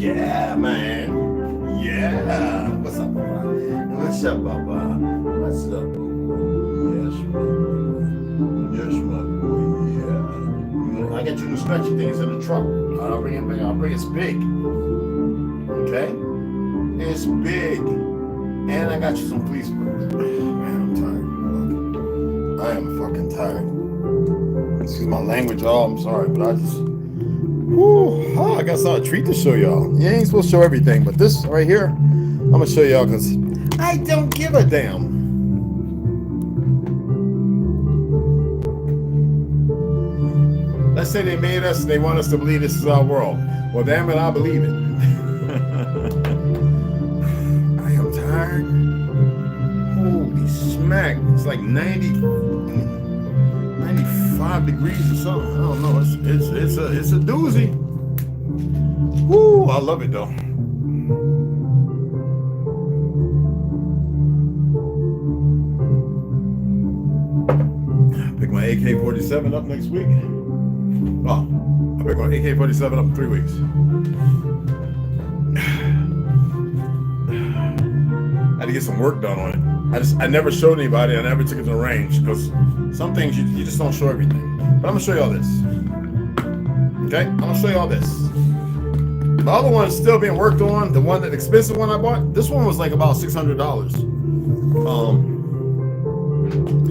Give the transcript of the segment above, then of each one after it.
Yeah, man. Yeah. What's up, Papa? What's up, Papa? What's up, boo? Yes, my boy. Yes, my boy. Yeah. I got you the stretchy things in the truck. I'll bring it. It's big. Okay. It's big. And I got you some police boots. Man, I'm tired. I am fucking tired. Excuse my language, y'all. I'm sorry, but I just. Whew, I got a treat to show y'all. You ain't supposed to show everything, but this right here, I'm gonna show y'all because I don't give a damn. Let's say they made us and they want us to believe this is our world. Well, damn it, I believe it. I am tired. Holy smack. It's like 95 degrees or something. I don't know. It's a doozy. Woo, I love it though. Pick my AK-47 up next week. Oh, I pick my AK-47 up in 3 weeks. I had to get some work done on it. I never showed anybody. I never took it to the range because some things you just don't show everything. But I'm gonna show y'all this. Okay, I'm gonna show y'all this. The other one is still being worked on. The one, the expensive one I bought. This one was like about $600.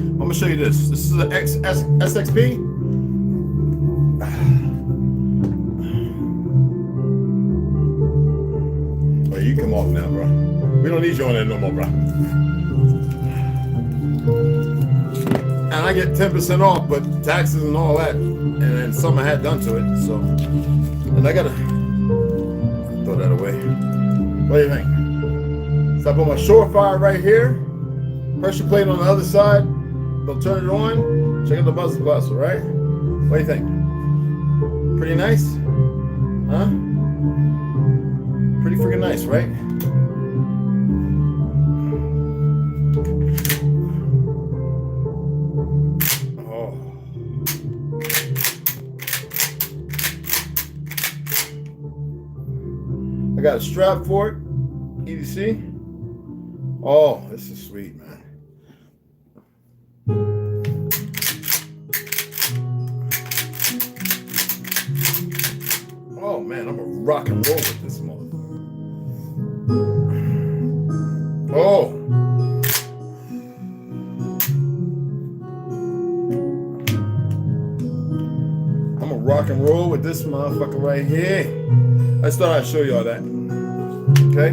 I'm gonna show you this. This is an SXP. Oh, you come off now, bro. We don't need you on there no more, bro. And I get 10% off, but taxes and all that, and then some I had done to it. So, and I gotta throw that away. What do you think? So I put my Surefire right here, pressure plate on the other side. They'll turn it on. Check out the buzzer, right? What do you think? Pretty nice, huh? Pretty freaking nice, right? I got a strap for it, EDC. Oh, this is sweet, man. Oh man, I'm gonna rock and roll with this motherfucker. Oh. I'm gonna rock and roll with this motherfucker right here. I just thought I'd show y'all that. Okay.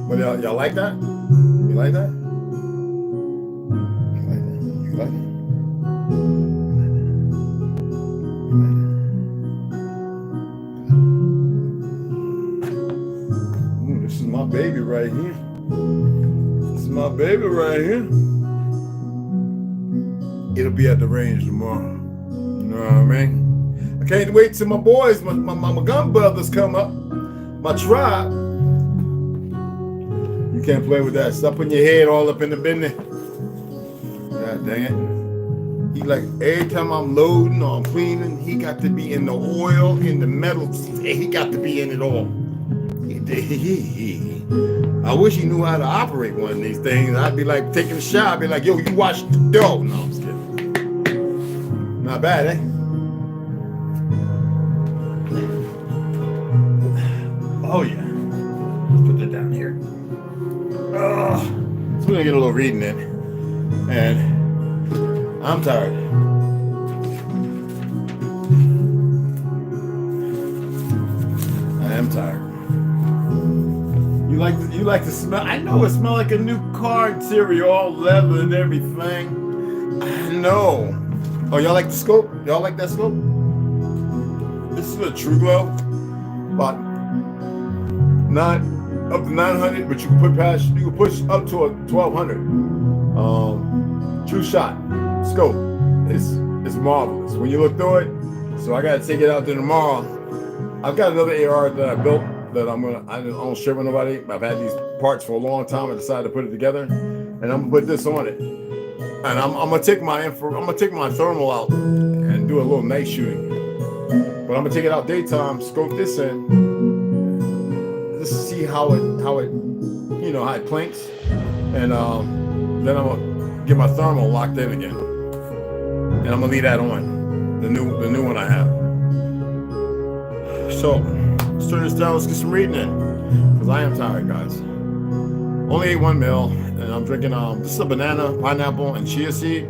What y'all like that? You like that? You like that? You like it? Ooh, this is my baby right here. This is my baby right here. It'll be at the range tomorrow. You know what I mean? I can't wait till my boys, my gun brothers come up, my tribe. You can't play with that. Stop putting your head all up in the business. God dang it. He like, every time I'm loading or I'm cleaning, he got to be in the oil, in the metal. He got to be in it all. I wish he knew how to operate one of these things. I'd be like taking a shower. I'd be like, yo, you watch the door. No, I'm just kidding. Not bad, eh? Oh, yeah. Let's put that down here. Oh, so we're going to get a little reading in. And I'm tired. I am tired. You like the smell? I know it smells like a new car interior, all leather and everything. I know. Oh, y'all like the scope? Y'all like that scope? This is a True Glow. About up to 900, but you can push up to a 1200. True shot scope. It's marvelous when you look through it. So I gotta take it out there tomorrow. I've got another AR that I built that I don't share with nobody. I've had these parts for a long time. I decided to put it together, and I'm gonna put this on it. And I'm gonna take my thermal out and do a little night shooting. But I'm gonna take it out daytime, scope this in, just to see how it how it plinks, and then I'm gonna get my thermal locked in again, and I'm gonna leave that on, the new one I have. So let's turn this down. Let's get some reading in, because I am tired, guys. Only ate 1 meal, and I'm drinking this is a banana, pineapple, and chia seed.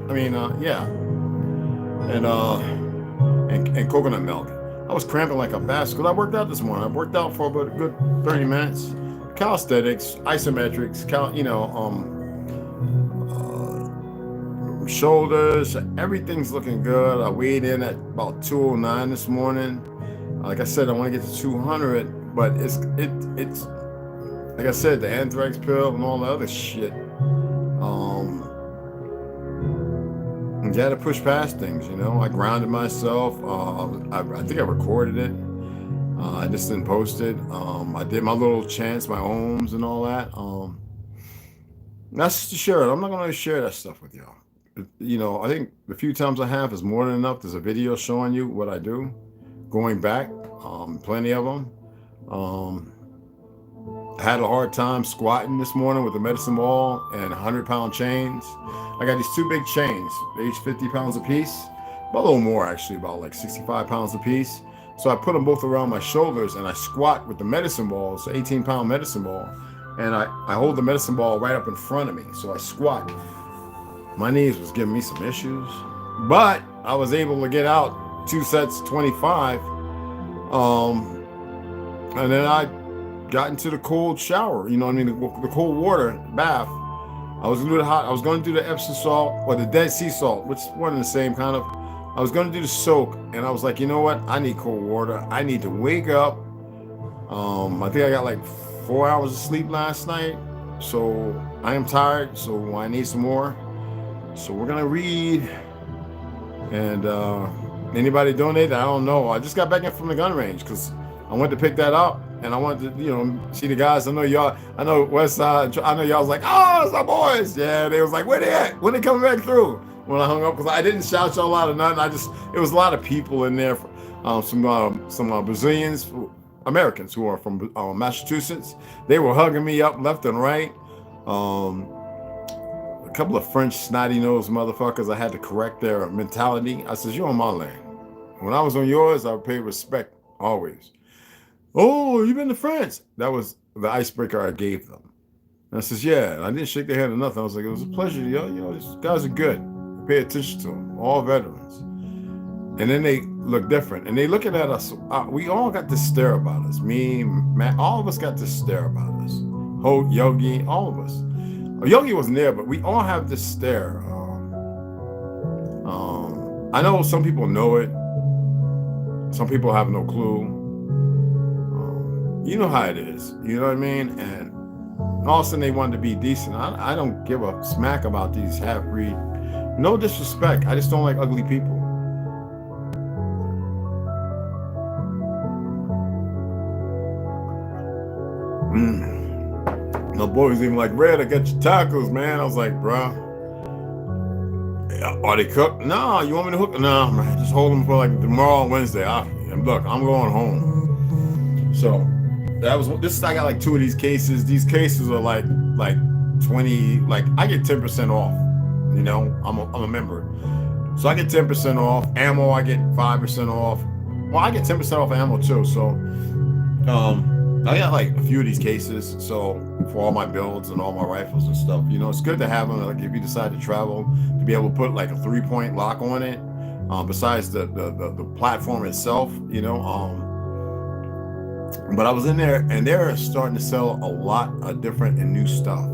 And coconut milk. I was cramping like a bastard because I worked out this morning. I worked out for about a good 30 minutes. Calisthenics, isometrics, shoulders, everything's looking good. I weighed in at about 209 this morning. Like I said, I want to get to 200, but it's like I said, the anthrax pill and all the other shit. You had to push past things, I grounded myself. I think I recorded it. I just didn't post it. I did my little chants, my ohms and all that. That's just to share it. I'm not going to share that stuff with y'all. I think the few times I have is more than enough. There's a video showing you what I do, going back, plenty of them. I had a hard time squatting this morning with the medicine ball and 100-pound chains. I got these 2 big chains, they each 50 pounds a piece, about a little more actually, about like 65 pounds a piece. So I put them both around my shoulders and I squat with the medicine ball. It's an 18-pound medicine ball. And I hold the medicine ball right up in front of me. So I squat. My knees was giving me some issues, but I was able to get out 2 sets, 25. And then I got into the cold shower, the cold water bath. I was going to do the Epsom salt or the Dead Sea salt, which is one and the same kind of. I was going to do the soak, and I was like, you know what? I need cold water. I need to wake up. I think I got like 4 hours of sleep last night, so I am tired. So I need some more. So we're gonna read, and anybody donate? I don't know. I just got back in from the gun range because I went to pick that up. And I wanted to, see the guys. I know y'all. I know Westside. I know y'all was like, "Oh, it's our boys." Yeah, they was like, "Where they at? When they coming back through?" When I hung up, because I didn't shout y'all out or nothing. It was a lot of people in there. Some Brazilians, Americans who are from Massachusetts. They were hugging me up left and right. A couple of French snotty-nosed motherfuckers. I had to correct their mentality. I said, "You're on my land. When I was on yours, I would pay respect always." "Oh, you been to France?" That was the icebreaker I gave them. And I says, "Yeah." And I didn't shake their hand or nothing. I was like, "It was a pleasure, these guys are good. Pay attention to them, all veterans." And then they look different. And they looking at us. We all got this stare about us. Me, Matt, all of us got this stare about us. Hope, Yogi, all of us. Yogi wasn't there, but we all have this stare. I know some people know it. Some people have no clue. You know how it is, you know what I mean? And all of a sudden they wanted to be decent. I don't give a smack about these half-breed. No disrespect. I just don't like ugly people. My boy was even like, "Red, I got your tacos, man." I was like, "Bruh, are they cooked?" "No, you want me to hook?" "No, man, just hold them for like tomorrow, Wednesday." Look, I'm going home. So I got like 2 of these cases. These cases are like 20, like I get 10% off, I'm a member. So I get 10% off. Ammo, I get 5% off. Well, I get 10% off ammo too. So I got like a few of these cases. So for all my builds and all my rifles and stuff, it's good to have them. Like if you decide to travel, to be able to put like a 3-point lock on it, besides the platform itself, But I was in there, and they're starting to sell a lot of different and new stuff.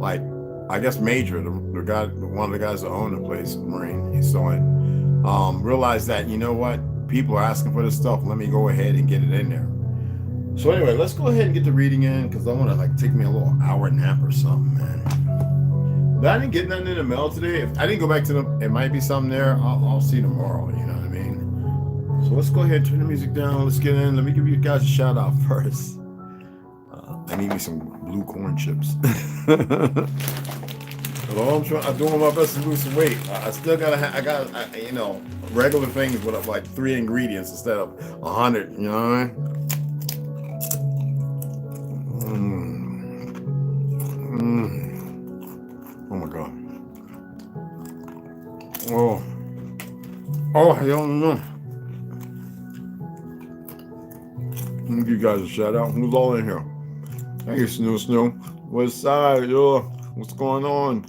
Like, I guess Major, the guy, one of the guys that own the place, Marine, he's selling. Realized that, people are asking for this stuff. Let me go ahead and get it in there. So anyway, let's go ahead and get the reading in, because I want to take me a little hour nap or something, man. But I didn't get nothing in the mail today. If I didn't go back to them, it might be something there. I'll see tomorrow. You know what I mean? So let's go ahead and turn the music down. Let's get in. Let me give you guys a shout out first. I need me some blue corn chips. I'm doing my best to lose some weight. I still gotta, you know, regular things with like 3 ingredients instead of 100. You know what I mean? Oh my god. Oh, I don't know. Let me give you guys a shout out. Who's all in here? Hey, Snoo. What's side, yo? What's going on?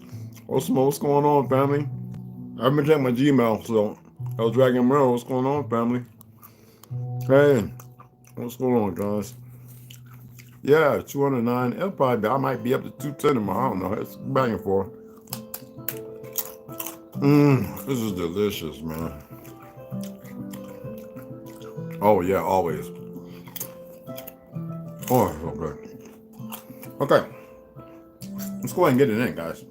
Osmo, what's going on, family? I haven't checked my Gmail, so El Dragon Merle, what's going on, family? Hey, what's going on, guys? Yeah, 209. It'll probably be, I might be up to 210 tomorrow. I don't know. It's back and forth. This is delicious, man. Oh yeah, always. Oh, so good. Okay, let's go ahead and get it in, guys.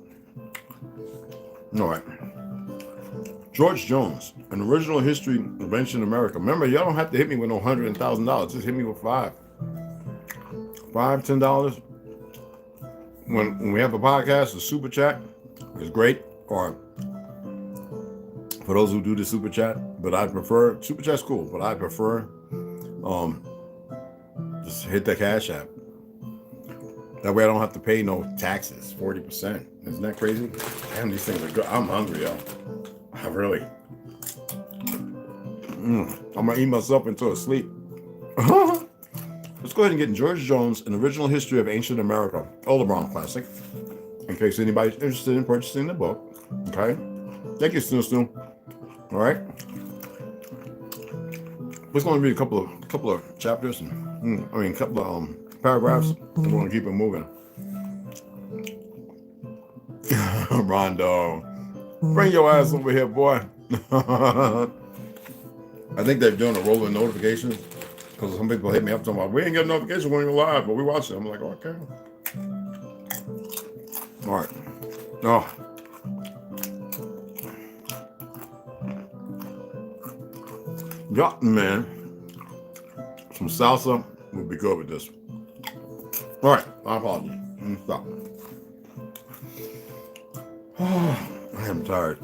All right. George Jones, An Original History of Ancient America. Remember, y'all don't have to hit me with no $100,000. Just hit me with $5, $10. When we have a podcast, the super chat is great. Or for those who do the super chat, but I prefer super chat's cool, but I prefer just hit the Cash App. That way I don't have to pay no taxes, 40%. Isn't that crazy? Damn, these things are good. I'm hungry, yo. I really. I'm gonna eat myself into a sleep. Let's go ahead and get George Jones, An Original History of Ancient America, Old Brown classic, in case anybody's interested in purchasing the book. Okay. Thank you, Snoo. All right. We're going to read a couple of chapters, and a couple of paragraphs. We're going to keep it moving. Rondo, bring your ass over here, boy. I think they're doing a rolling notifications because some people hit me up talking about we ain't getting notifications when you're live, but we watch it. I'm like, okay. All right. Oh. Yeah, man. Some salsa would be good with this. All right, my apologies. Stop. I am tired.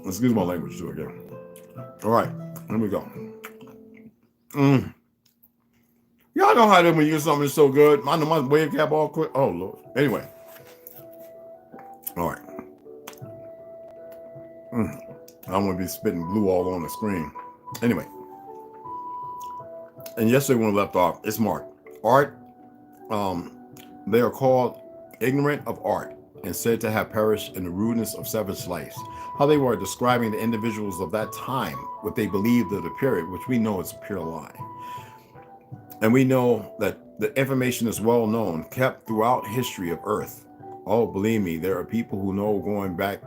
Excuse my language too again. All right, here we go. Y'all know how it is when you get something that's so good. I know my wave cap all quick. Oh Lord. Anyway. All right. I don't want to be spitting blue all on the screen. Anyway. And yesterday when we left off, it's marked. Art, they are called ignorant of art and said to have perished in the rudeness of savage life. How they were describing the individuals of that time, what they believed of the period, which we know is a pure lie. And we know that the information is well known, kept throughout history of Earth. Oh, believe me, there are people who know going back,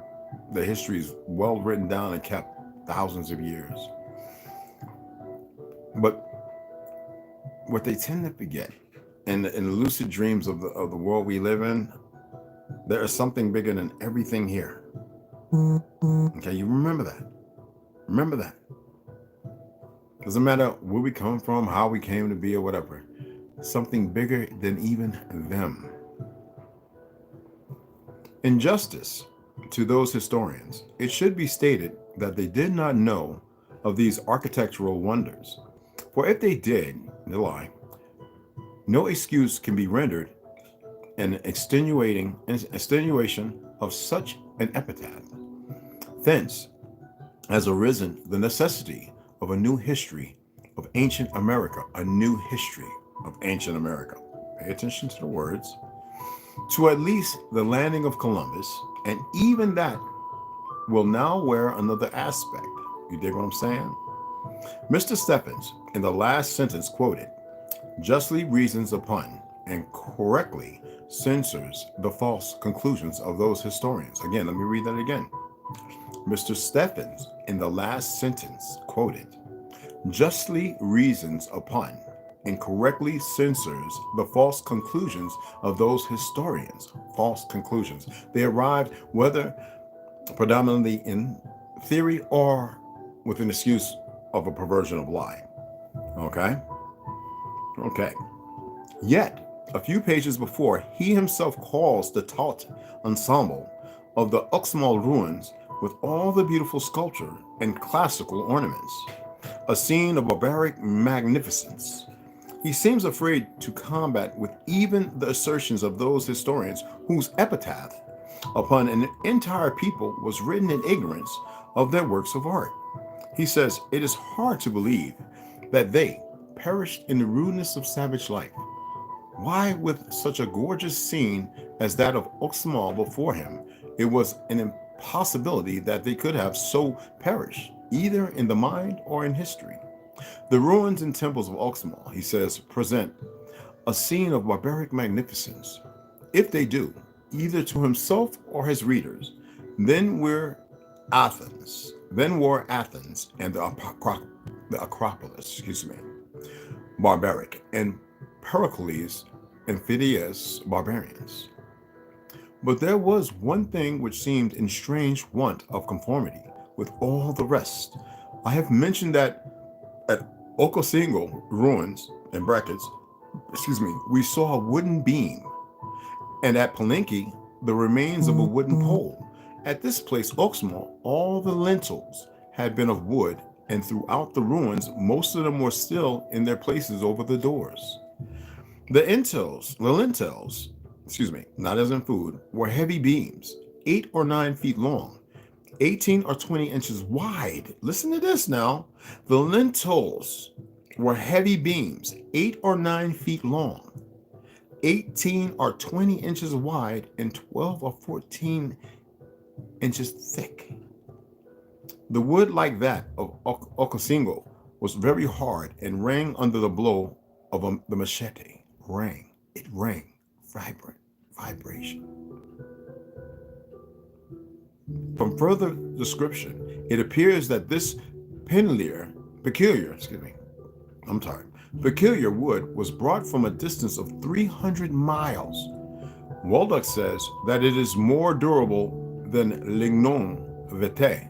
the history is well written down and kept thousands of years. But what they tend to forget, in the lucid dreams of the world we live in, there is something bigger than everything here. Okay, you remember that. Remember that. Doesn't matter where we come from, how we came to be, or whatever. Something bigger than even them. In justice to those historians, it should be stated that they did not know of these architectural wonders. For if they did, they lie. No excuse can be rendered an extenuation of such an epitaph. Thence has arisen the necessity of a new history of ancient America, a new history of ancient America. Pay attention to the words. To at least the landing of Columbus, and even that will now wear another aspect. You dig what I'm saying? Mr. Stephens, in the last sentence quoted, justly reasons upon and correctly censors the false conclusions of those historians. Again, let me read that again. Mr. Stephens, in the last sentence quoted, justly reasons upon and correctly censors the false conclusions of those historians. False conclusions. They arrived, whether predominantly in theory or with an excuse of a perversion of lie. Okay? Okay. Yet, A few pages before, he himself calls the taut ensemble of the Uxmal ruins with all the beautiful sculpture and classical ornaments, a scene of barbaric magnificence. He seems afraid to combat with even the assertions of those historians whose epitaph upon an entire people was written in ignorance of their works of art. He says, it is hard to believe that they perished in the rudeness of savage life. Why, with such a gorgeous scene as that of Uxmal before him, it was an impossibility that they could have so perished, either in the mind or in history. The ruins and temples of Uxmal, he says, present a scene of barbaric magnificence. If they do, either to himself or his readers, then were Athens and the Acropolis, barbaric, and Pericles and Phidias barbarians. But there was one thing which seemed in strange want of conformity with all the rest. I have mentioned that at Ocosingo ruins, in brackets, we saw a wooden beam, and at Palenque, the remains of a wooden pole. At this place, Uxmal, all the lintels had been of wood, and throughout the ruins, most of them were still in their places over the doors. The lintels, not as in food, were heavy beams, 8 or 9 feet long, 18 or 20 inches wide. Listen to this now. The lintels were heavy beams, 8 or 9 feet long, 18 or 20 inches wide, and 12 or 14 inches thick. The wood like that of Ocosingo was very hard and rang under the blow of the machete. It rang, vibrant vibration. From further description, it appears that this peculiar wood was brought from a distance of 300 miles. Walduck says that it is more durable than lignon vitae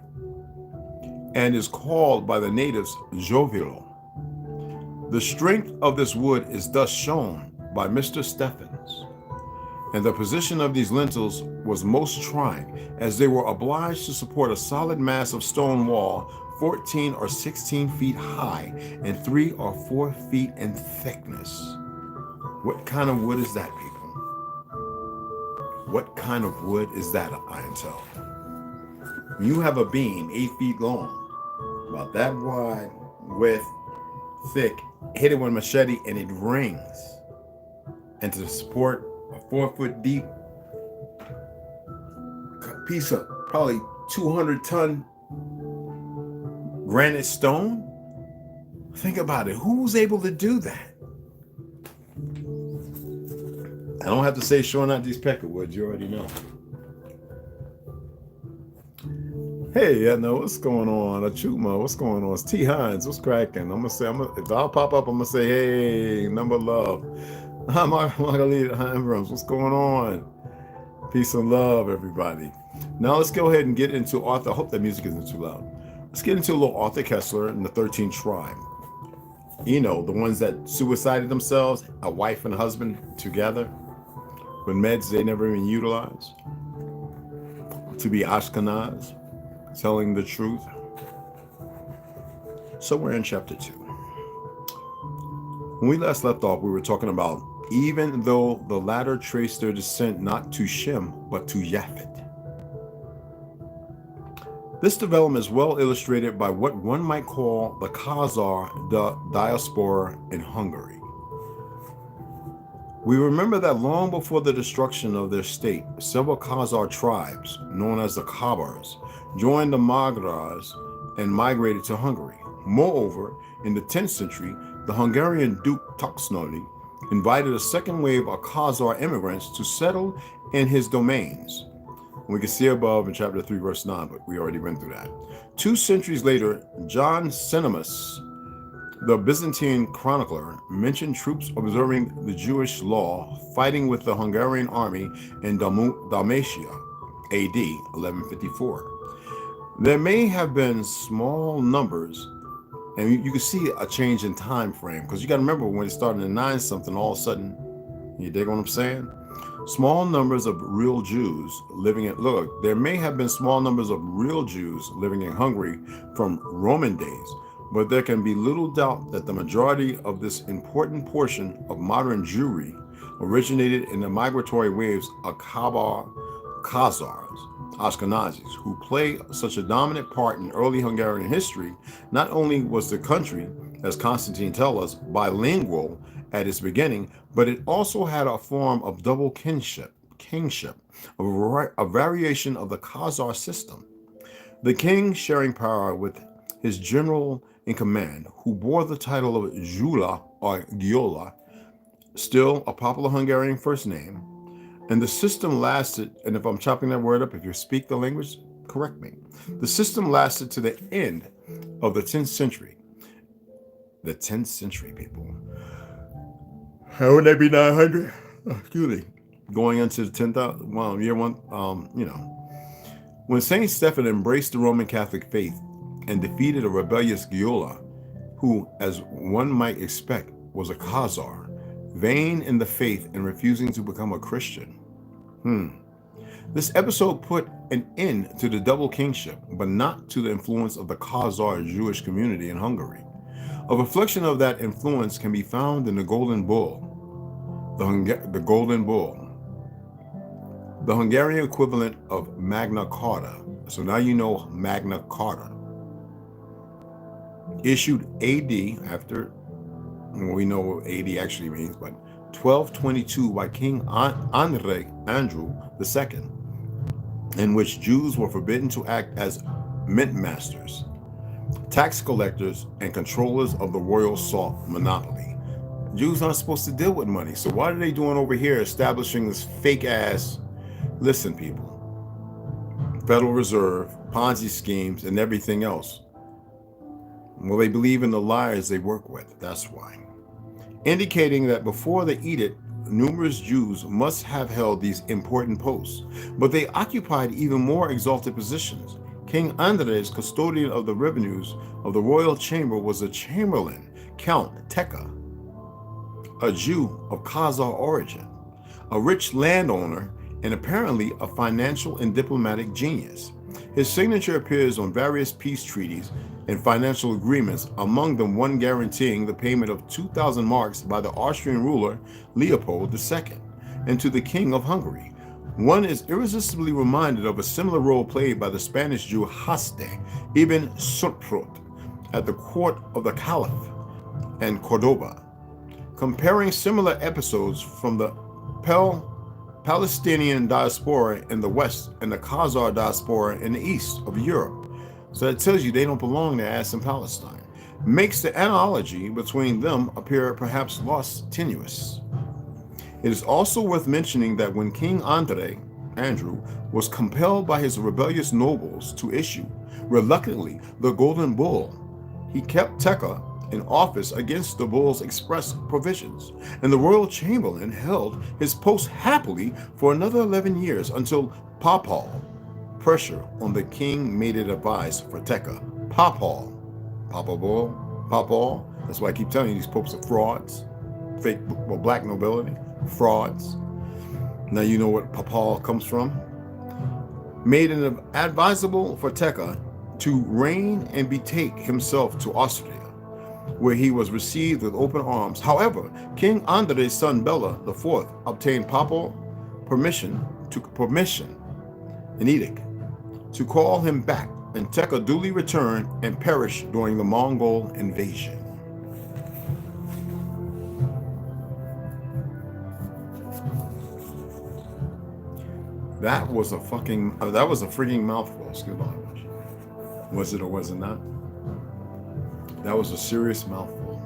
and is called by the natives jovilo. The strength of this wood is thus shown by Mr. Stephens, and the position of these lintels was most trying, as they were obliged to support a solid mass of stone wall 14 or 16 feet high and 3 or 4 feet in thickness. What kind of wood is that, people? What kind of wood is that, I am told? You have a beam 8 feet long, about that wide, width, thick, hit it with a machete, and it rings. And to support a 4 foot deep piece of probably 200-ton granite stone? Think about it. Who's able to do that? I don't have to say showing out these peckerwoods. You already know. Hey, I know what's going on. Achuma, what's going on? It's T Hines, what's cracking? If I'll pop up, I'm gonna say, hey, number love. I'm Margarita Heinbrums. What's going on? Peace and love, everybody. Now let's go ahead and get into Arthur. I hope that music isn't too loud. Let's get into a little Arthur Kessler and the 13th tribe. You know, the ones that suicided themselves, a wife and a husband together, with meds they never even utilized, to be Ashkenaz, telling the truth. So we're in chapter 2. When we last left off, we were talking about even though the latter traced their descent not to Shem, but to Japhet. This development is well illustrated by what one might call the Khazar diaspora in Hungary. We remember that long before the destruction of their state, several Khazar tribes, known as the Khabars, joined the Magyars and migrated to Hungary. Moreover, in the 10th century, the Hungarian Duke Toxnoli invited a second wave of Khazar immigrants to settle in his domains. We can see above in chapter 3, verse 9, but we already went through that. 2 centuries later, John Cinemus, the Byzantine chronicler, mentioned troops observing the Jewish law fighting with the Hungarian army in Dalmatia, AD 1154. There may have been small numbers, and you can see a change in time frame, because you got to remember when it started in 9 something, all of a sudden, You dig what I'm saying? Small numbers of real Jews living in, look, there may have been small numbers of real Jews living in Hungary from Roman days, but there can be little doubt that the majority of this important portion of modern Jewry originated in the migratory waves of Khazars, Ashkenazis, who play such a dominant part in early Hungarian history. Not only was the country, as Constantine tells us, bilingual at its beginning, but it also had a form of double kingship, a variation of the Khazar system. The king sharing power with his general in command, who bore the title of Gyula or Gyola, still a popular Hungarian first name. And the system lasted, and if I'm chopping that word up, if you speak the language, correct me. The system lasted to the end of the 10th century. The 10th century, people. How would that be 900? Excuse me. Going into the 10th, well, year one, when Saint Stephen embraced the Roman Catholic faith and defeated a rebellious Gyula, who, as one might expect, was a Khazar, vain in the faith and refusing to become a Christian. This episode put an end to the double kingship, but not to the influence of the Khazar Jewish community in Hungary. A reflection of that influence can be found in the Golden Bull. The Golden Bull, the Hungarian equivalent of Magna Carta. So now you know Magna Carta. Issued AD, after we know what AD actually means, but 1222 by King Andrew II, in which Jews were forbidden to act as mint masters, tax collectors, and controllers of the royal salt monopoly. Jews aren't supposed to deal with money, so what are they doing over here establishing this fake ass, listen people, Federal Reserve, Ponzi schemes, and everything else? Well, they believe in the liars they work with, that's why. Indicating that before the edict, numerous Jews must have held these important posts, but they occupied even more exalted positions. King Andres, custodian of the revenues of the royal chamber, was a chamberlain, Count Teka, a Jew of Khazar origin, a rich landowner, and apparently a financial and diplomatic genius. His signature appears on various peace treaties and financial agreements, among them one guaranteeing the payment of 2,000 marks by the Austrian ruler Leopold II and to the King of Hungary. One is irresistibly reminded of a similar role played by the Spanish Jew Hasde ibn Suprut at the court of the Caliph and Cordoba, comparing similar episodes from the Palestinian diaspora in the west and the Khazar diaspora in the east of Europe. So that tells you they don't belong there as in Palestine. Makes the analogy between them appear perhaps lost tenuous. It is also worth mentioning that when King Andrew was compelled by his rebellious nobles to issue, reluctantly, the Golden Bull, he kept Teka in office against the bull's express provisions, and the royal chamberlain held his post happily for another 11 years until papal pressure on the king made it advised for Teka. Papal, that's why I keep telling you these popes are frauds, fake, well, black nobility, frauds. Now you know what papal comes from. Made it advisable for Teka to reign and betake himself to Austria, where he was received with open arms. However, King Andre's son Bela IV obtained papal permission, an edict, to call him back, and Teka duly returned and perished during the Mongol invasion. That was a freaking mouthful, excuse my language. Was it or was it not? That was a serious mouthful.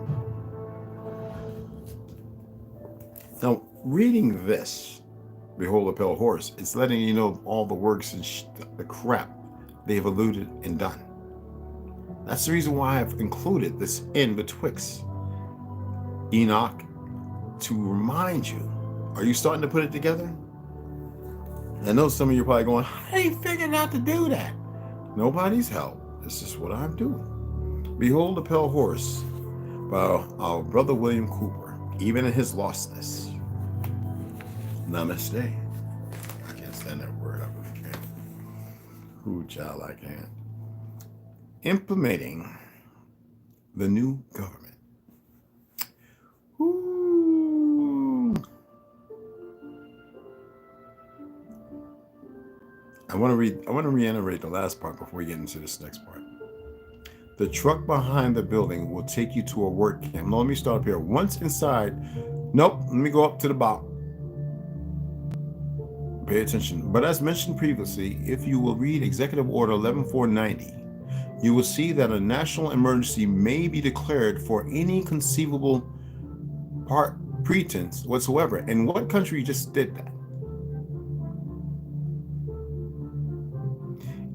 Now, reading this, Behold the Pale Horse, it's letting you know all the works and the crap they've eluded and done. That's the reason why I've included this in betwixt Enoch, to remind you. Are you starting to put it together? I know some of you are probably going, how do you figure out to do that? Nobody's help. This is what I'm doing. Behold the Pale Horse by our brother William Cooper, even in his lostness. Namaste. I can't stand that word. I really can't. Ooh, child, I can't. Implementing the new government. Ooh. I want to reiterate the last part before we get into this next part. The truck behind the building will take you to a work camp. Now, let me start up here. Once inside, nope, let me go up to the bottom. Pay attention. But as mentioned previously, if you will read Executive Order 11490, you will see that a national emergency may be declared for any conceivable pretense whatsoever. And what country just did that?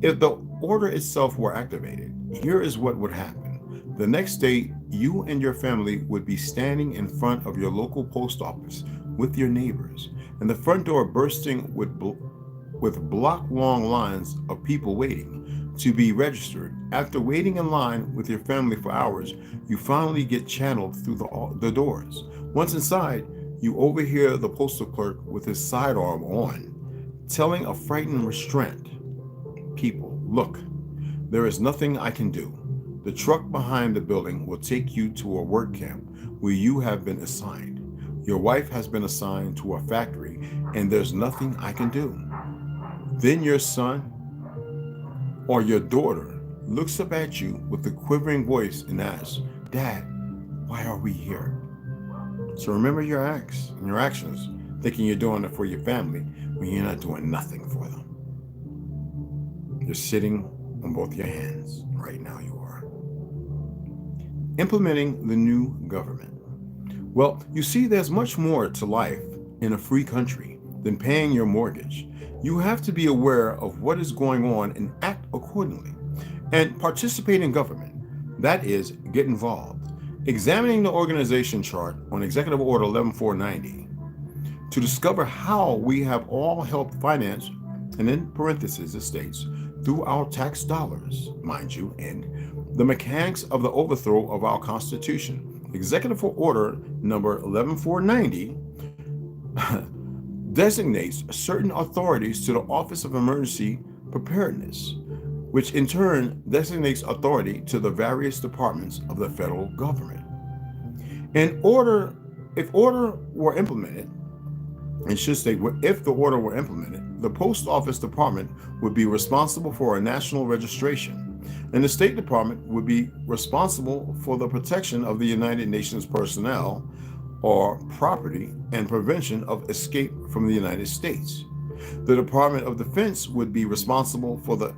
If the order itself were activated, here is what would happen. The next day, you and your family would be standing in front of your local post office with your neighbors, and the front door bursting with block-long lines of people waiting to be registered. After waiting in line with your family for hours, you finally get channeled through the doors. Once inside, you overhear the postal clerk with his sidearm on, telling a frightened restraint, "People, look, there is nothing I can do. The truck behind the building will take you to a work camp where you have been assigned. Your wife has been assigned to a factory, and there's nothing I can do." Then your son or your daughter looks up at you with a quivering voice and asks, "Dad, why are we here?" So remember your acts and your actions, thinking you're doing it for your family when you're not doing nothing for them. You're sitting on both your hands. Right now you are. Implementing the new government. Well, you see, there's much more to life in a free country than paying your mortgage. You have to be aware of what is going on and act accordingly. And participate in government. That is, get involved. Examining the organization chart on Executive Order 11490 to discover how we have all helped finance, and in parentheses it states, through our tax dollars, mind you, and the mechanics of the overthrow of our Constitution. Executive Order number 11490 designates certain authorities to the Office of Emergency Preparedness, which in turn designates authority to the various departments of the federal government. If order were implemented, it should state, if the order were implemented, the Post Office Department would be responsible for a national registration, and the State Department would be responsible for the protection of the United Nations personnel or property and prevention of escape from the United States. The Department of Defense would be responsible for the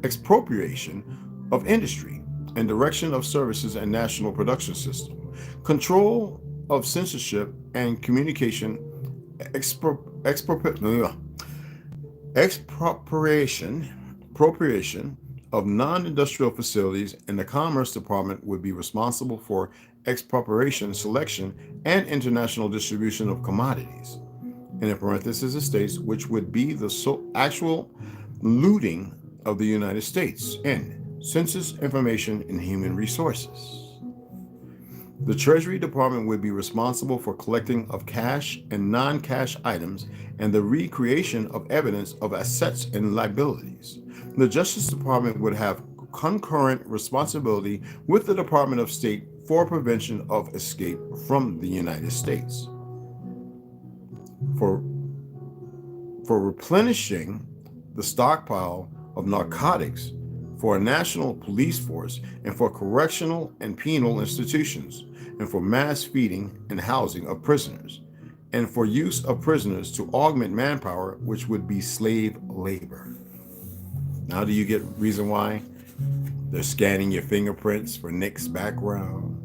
expropriation of industry and direction of services and national production system, control of censorship and communication, expropriation of non-industrial facilities, and the Commerce Department would be responsible for expropriation, selection, and international distribution of commodities. And in parentheses it states, which would be the actual looting of the United States, and Census Information and Human Resources. The Treasury Department would be responsible for collecting of cash and non-cash items and the recreation of evidence of assets and liabilities. The Justice Department would have concurrent responsibility with the Department of State for prevention of escape from the United States. For replenishing the stockpile of narcotics, for a national police force, and for correctional and penal institutions, and for mass feeding and housing of prisoners, and for use of prisoners to augment manpower, which would be slave labor. Now do you get reason why they're scanning your fingerprints for Nick's background?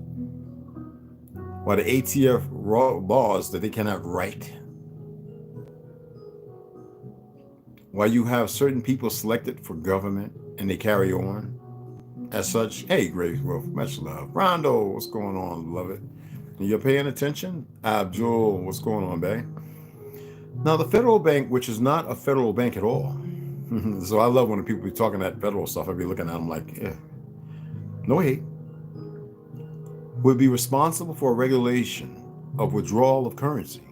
Why the ATF laws that they cannot write? Why you have certain people selected for government and they carry on as such? Hey, Grace Wolf, much love. Rondo, what's going on, beloved? You're paying attention? Abdul, what's going on, babe? Now, the federal bank, which is not a federal bank at all. So I love when people be talking that federal stuff. I be looking at them like, yeah, no hate. Would be responsible for regulation of withdrawal of currency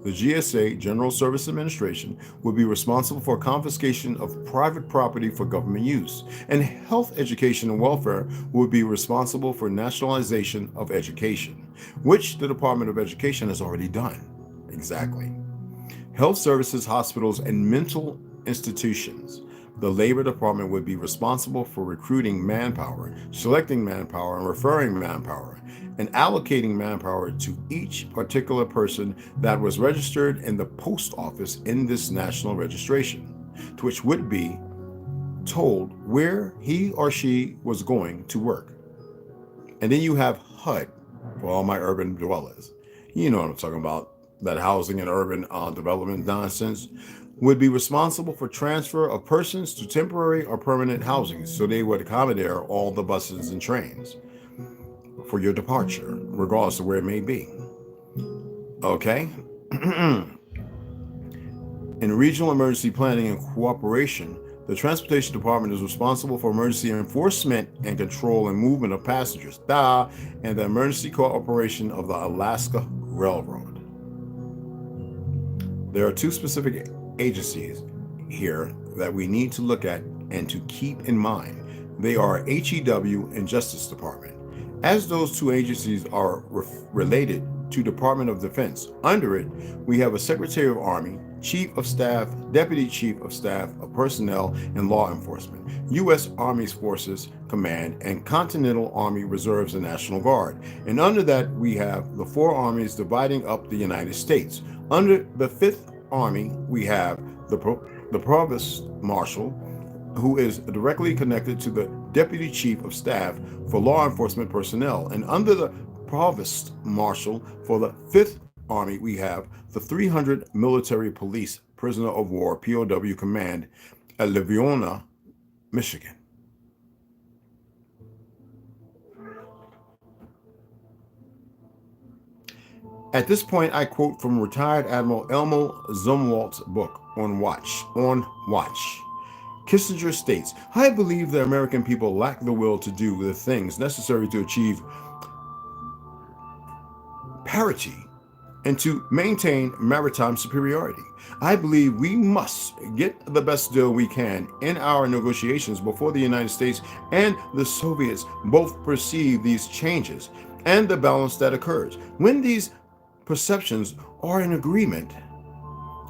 The GSA, General Service Administration, would be responsible for confiscation of private property for government use, and Health, Education, and Welfare would be responsible for nationalization of education, which the Department of Education has already done. Exactly. Health services, hospitals, and mental institutions. The Labor Department would be responsible for recruiting manpower, selecting manpower, and referring manpower, and allocating manpower to each particular person that was registered in the post office in this national registration, to which would be told where he or she was going to work. And then you have HUD for all my urban dwellers. You know what I'm talking about, that housing and urban development nonsense. Would be responsible for transfer of persons to temporary or permanent housing, so they would accommodate all the buses and trains for your departure, regardless of where it may be. Okay? In regional emergency planning and cooperation, the Transportation Department is responsible for emergency enforcement and control and movement of passengers, and the emergency cooperation of the Alaska Railroad. There are two specific agencies here that we need to look at and to keep in mind. They are HEW and Justice Department. As those two agencies are related to Department of Defense, under it, we have a Secretary of Army, Chief of Staff, Deputy Chief of Staff of Personnel and Law Enforcement, U.S. Army Forces Command, and Continental Army Reserves and National Guard. And under that, we have the four armies dividing up the United States. Under the 5th Army, we have the Provost Marshal, who is directly connected to the Deputy Chief of Staff for Law Enforcement Personnel. And under the Provost Marshal for the 5th Army, we have the 300 Military Police Prisoner of War POW Command at Livonia, Michigan. At this point, I quote from retired Admiral Elmo Zumwalt's book, On Watch. Kissinger states, I believe the American people lack the will to do the things necessary to achieve parity and to maintain maritime superiority. I believe we must get the best deal we can in our negotiations before the United States and the Soviets both perceive these changes and the balance that occurs. When these perceptions are in agreement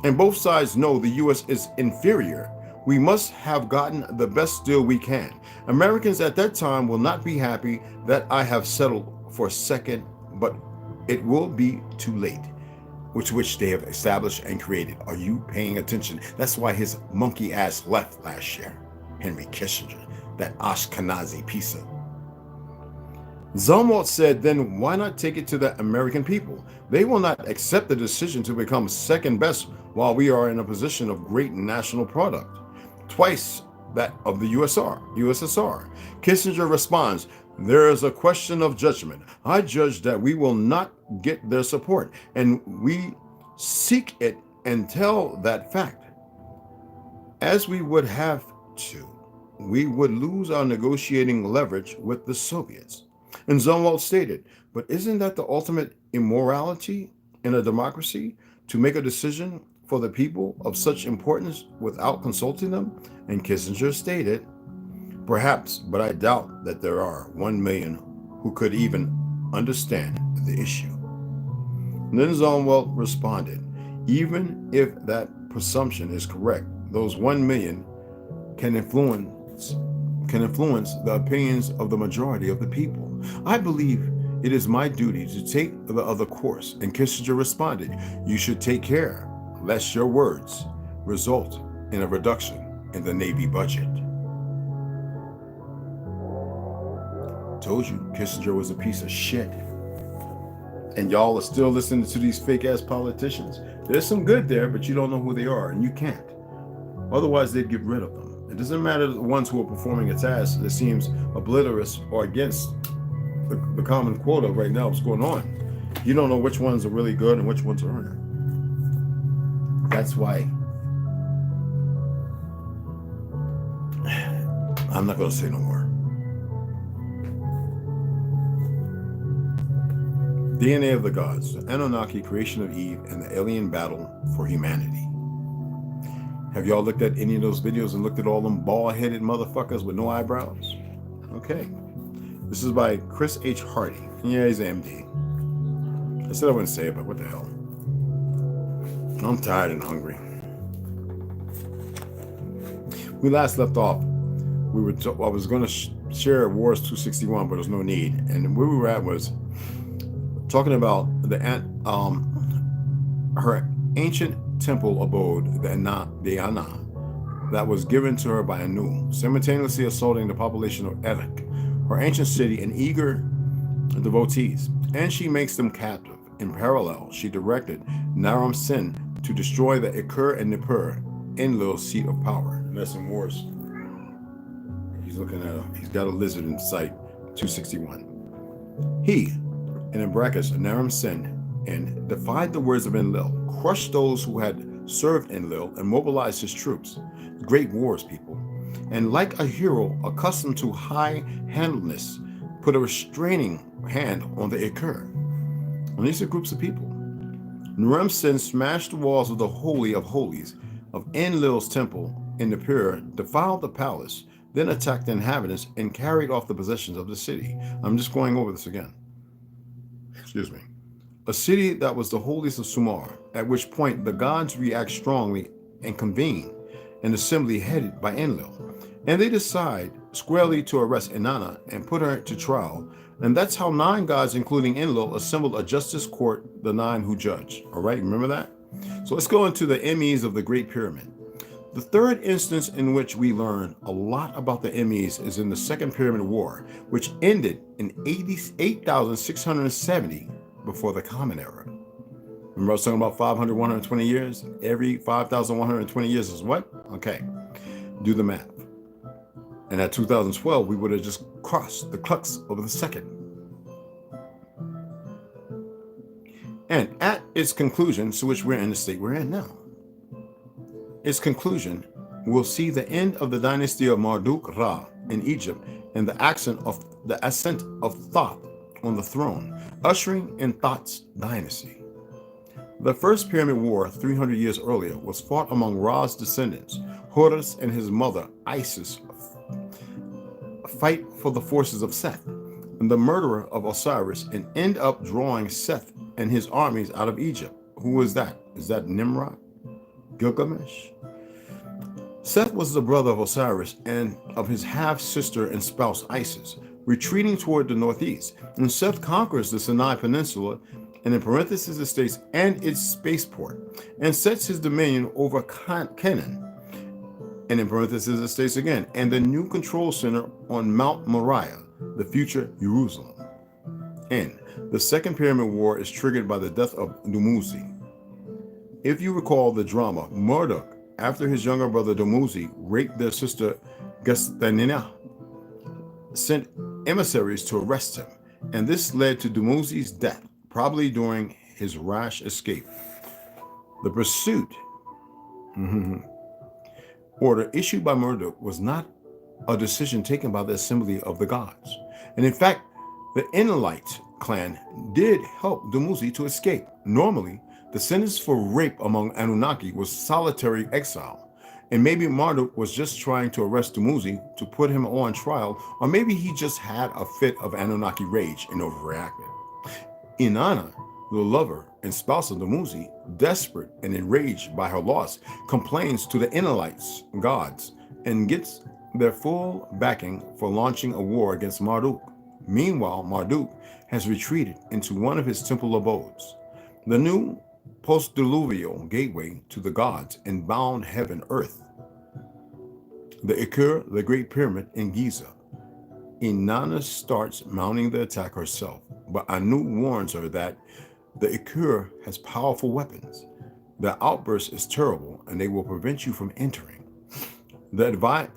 and both sides know the U.S. is inferior, we must have gotten the best deal we can. Americans at that time will not be happy that I have settled for a second, but it will be too late, which they have established and created. Are you paying attention? That's why his monkey ass left last year, Henry Kissinger, that Ashkenazi piece of. Zumwalt said, then why not take it to the American people? They will not accept the decision to become second best while we are in a position of great national product, twice that of the USSR. Kissinger responds, there is a question of judgment. I judge that we will not get their support, and we seek it and tell that fact. As we would have to, we would lose our negotiating leverage with the Soviets. And Zumwalt stated, but isn't that the ultimate immorality in a democracy, to make a decision for the people of such importance without consulting them? And Kissinger stated, perhaps, but I doubt that there are 1 million who could even understand the issue. And then Zumwalt responded, even if that presumption is correct, those 1 million can influence the opinions of the majority of the people. I believe it is my duty to take the other course. And Kissinger responded, you should take care, lest your words result in a reduction in the Navy budget. Told you, Kissinger was a piece of shit. And y'all are still listening to these fake ass politicians. There's some good there, but you don't know who they are, and you can't. Otherwise, they'd get rid of them. It doesn't matter the ones who are performing a task that seems obliterous or against the common quota right now, what's going on. You don't know which ones are really good and which ones aren't. That's why I'm not going to say no more. DNA of the gods, the Anunnaki creation of Eve, and the alien battle for humanity. Have y'all looked at any of those videos and looked at all them bald-headed motherfuckers with no eyebrows? Okay. This is by Chris H. Hardy. Yeah, he's an MD. I said I wouldn't say it, but what the hell? I'm tired and hungry. We last left off. I was going to share Wars 261, but there's no need. And where we were at was talking about her ancient temple abode, the Ana, that was given to her by Anu, simultaneously assaulting the population of Erech, her ancient city, and eager devotees, and she makes them captive. In parallel, she directed Naram Sin to destroy the Ikur and Nippur, Enlil's seat of power. And that's in Wars. He's looking at he's got a lizard in sight, 261. He, and in brackets, Naram Sin, and defied the words of Enlil, crushed those who had served Enlil, and mobilized his troops. Great wars, people. And like a hero accustomed to high-handedness, put a restraining hand on the Ikur. And these are groups of people. Naram Sin smashed the walls of the Holy of Holies of Enlil's temple in Nippur, defiled the palace, then attacked the inhabitants and carried off the possessions of the city. I'm just going over this again. Excuse me. A city that was the holiest of Sumar, at which point the gods react strongly and convene an assembly headed by Enlil. And they decide squarely to arrest Inanna and put her to trial. And that's how 9 gods, including Enlil, assembled a justice court, the 9 who judge. All right, remember that? So let's go into the MEs of the Great Pyramid. The third instance in which we learn a lot about the MEs is in the Second Pyramid War, which ended in 8,670 before the Common Era. Remember I was talking about 120 years? Every 5,120 years is what? Okay, do the math. And at 2012, we would have just crossed the crux of the second. And at its conclusion, so which we're in the state we're in now, its conclusion, we'll see the end of the dynasty of Marduk-Ra in Egypt and the ascent of Thoth on the throne, ushering in Thoth's dynasty. The first Pyramid War, 300 years earlier, was fought among Ra's descendants, Horus and his mother, Isis, fight for the forces of Seth, and the murderer of Osiris, and end up drawing Seth and his armies out of Egypt. Who was that? Is that Nimrod? Gilgamesh? Seth was the brother of Osiris and of his half-sister and spouse Isis, retreating toward the northeast. And Seth conquers the Sinai Peninsula, and in parentheses the states and its spaceport, and sets his dominion over Canaan, and in parentheses it states again, and the new control center on Mount Moriah, the future Jerusalem. And the Second Pyramid War is triggered by the death of Dumuzi. If you recall the drama, Marduk, after his younger brother Dumuzi raped their sister Gestanina, sent emissaries to arrest him, and this led to Dumuzi's death, probably during his rash escape. The pursuit order issued by Marduk was not a decision taken by the assembly of the gods. And in fact, the Enlilite clan did help Dumuzi to escape. Normally, the sentence for rape among Anunnaki was solitary exile. And maybe Marduk was just trying to arrest Dumuzi to put him on trial, or maybe he just had a fit of Anunnaki rage and overreacted. Inanna, the lover and spouse of Dumuzi, desperate and enraged by her loss, complains to the Enlilites gods and gets their full backing for launching a war against Marduk. Meanwhile, Marduk has retreated into one of his temple abodes, the new post-diluvial gateway to the gods and bound heaven earth, the Ikur, the Great Pyramid in Giza. Inanna starts mounting the attack herself, but Anu warns her that the Ikur has powerful weapons. The outburst is terrible and they will prevent you from entering.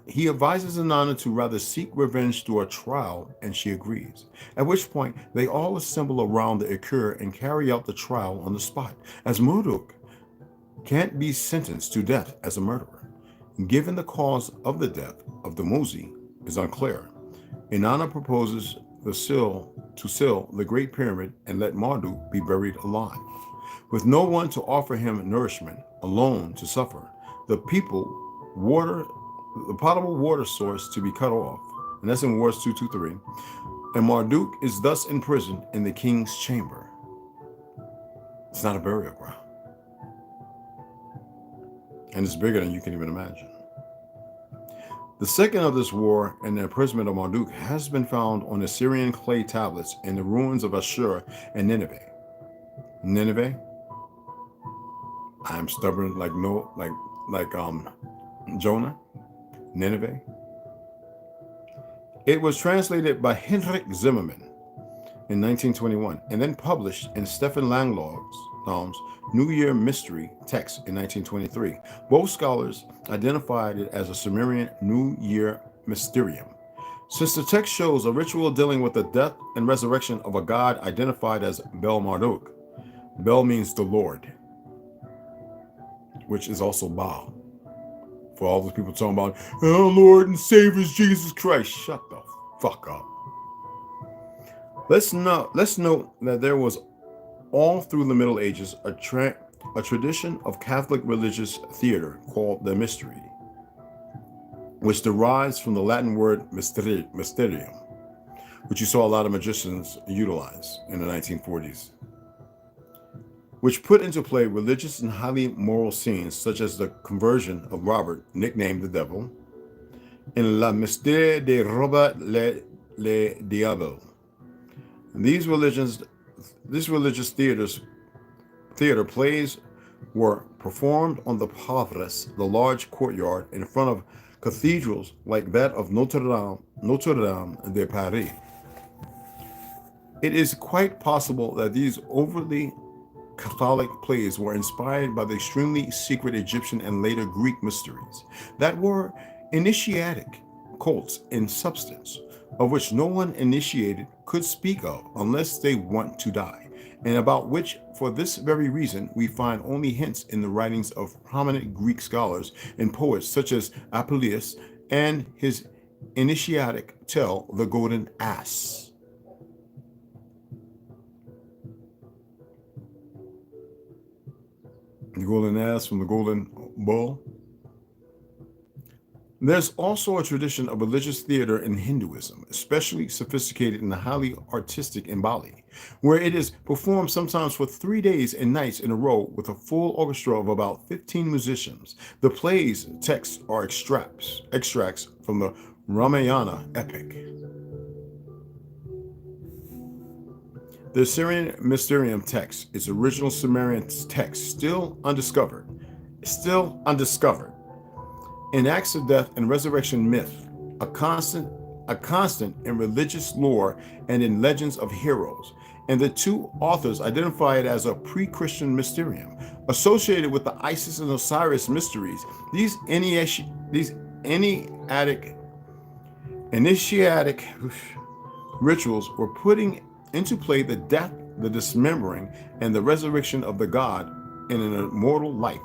He advises Inanna to rather seek revenge through a trial, and she agrees, at which point they all assemble around the Ikur and carry out the trial on the spot, as Marduk can't be sentenced to death as a murderer. Given the cause of the death of Dumuzi is unclear, Inanna proposes to seal the Great Pyramid and let Marduk be buried alive. With no one to offer him nourishment, alone to suffer, the potable water source to be cut off. And that's in Wars 223. And Marduk is thus imprisoned in the king's chamber. It's not a burial ground. And it's bigger than you can even imagine. The second of this war and the imprisonment of Marduk has been found on Assyrian clay tablets in the ruins of Ashur and Nineveh. Nineveh, I am stubborn like Jonah. Nineveh. It was translated by Hendrik Zimmerman in 1921 and then published in Stephen Langlog's New Year Mystery text in 1923. Both scholars identified it as a Sumerian New Year Mysterium. Since the text shows a ritual dealing with the death and resurrection of a god identified as Bel Marduk. Bel means the Lord, which is also Baal. For all those people talking about, our Lord and Savior Jesus Christ, shut the fuck up. Let's note that there was all through the Middle Ages a tradition of Catholic religious theater called the Mystery, which derives from the Latin word mysterium, which you saw a lot of magicians utilize in the 1940s, which put into play religious and highly moral scenes such as the conversion of Robert, nicknamed the Devil, in La Mystère de Robert le Diable. These religious theater plays were performed on the Pauvres, the large courtyard in front of cathedrals like that of Notre Dame de Paris. It is quite possible that these overly Catholic plays were inspired by the extremely secret Egyptian and later Greek mysteries that were initiatic cults in substance, of which no one initiated could speak of unless they want to die, and about which, for this very reason, we find only hints in the writings of prominent Greek scholars and poets such as Apuleius and his initiatic tale, The Golden Ass. The golden ass from the golden bull. There's also a tradition of religious theater in Hinduism, especially sophisticated and highly artistic in Bali, where it is performed sometimes for 3 days and nights in a row with a full orchestra of about 15 musicians. The play's texts are extracts from the Ramayana epic. The Assyrian Mysterium text, its original Sumerian text, still undiscovered, enacts the death and resurrection myth, a constant in religious lore and in legends of heroes, and the two authors identify it as a pre-Christian mysterium associated with the Isis and Osiris mysteries. These initiatic rituals were putting into play the death, the dismembering, and the resurrection of the god in an immortal life.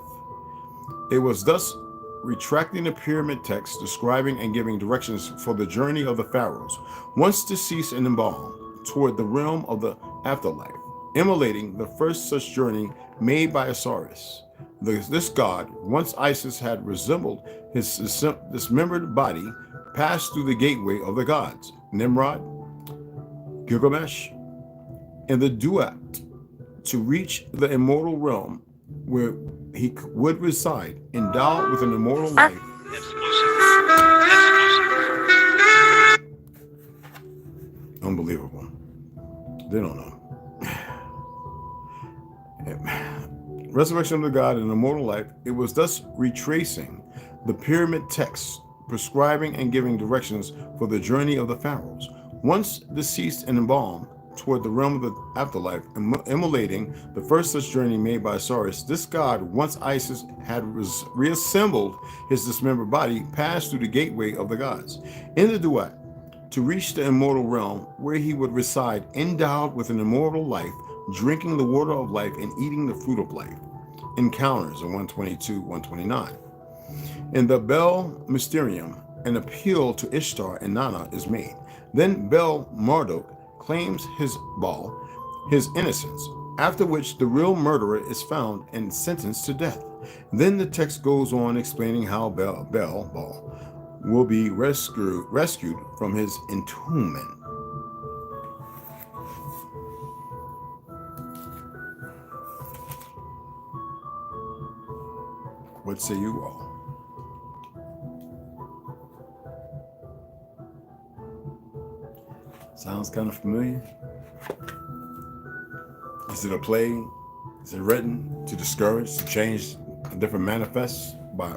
It was thus retracting the pyramid text, describing and giving directions for the journey of the pharaohs, once deceased and embalmed, toward the realm of the afterlife, immolating the first such journey made by Osiris. This god, once Isis had resembled his dismembered body, passed through the gateway of the gods, Nimrod, Gilgamesh, and the duat, to reach the immortal realm where he would reside, endowed with an immortal life. Unbelievable. They don't know. Resurrection of the god and immortal life. It was thus retracing the pyramid texts, prescribing and giving directions for the journey of the pharaohs, once deceased and embalmed, toward the realm of the afterlife, immolating the first such journey made by Osiris. This god, once Isis had reassembled his dismembered body, passed through the gateway of the gods in the duat to reach the immortal realm where he would reside, endowed with an immortal life, drinking the water of life and eating the fruit of life. Encounters in 122, 129. In the Bel Mysterium, an appeal to Ishtar and Nana is made. Then Bel Marduk claims his innocence, after which the real murderer is found and sentenced to death. Then the text goes on explaining how Bel will be rescued from his entombment. What say you all? Sounds kind of familiar. Is it a play? Is it written to discourage, to change a different manifest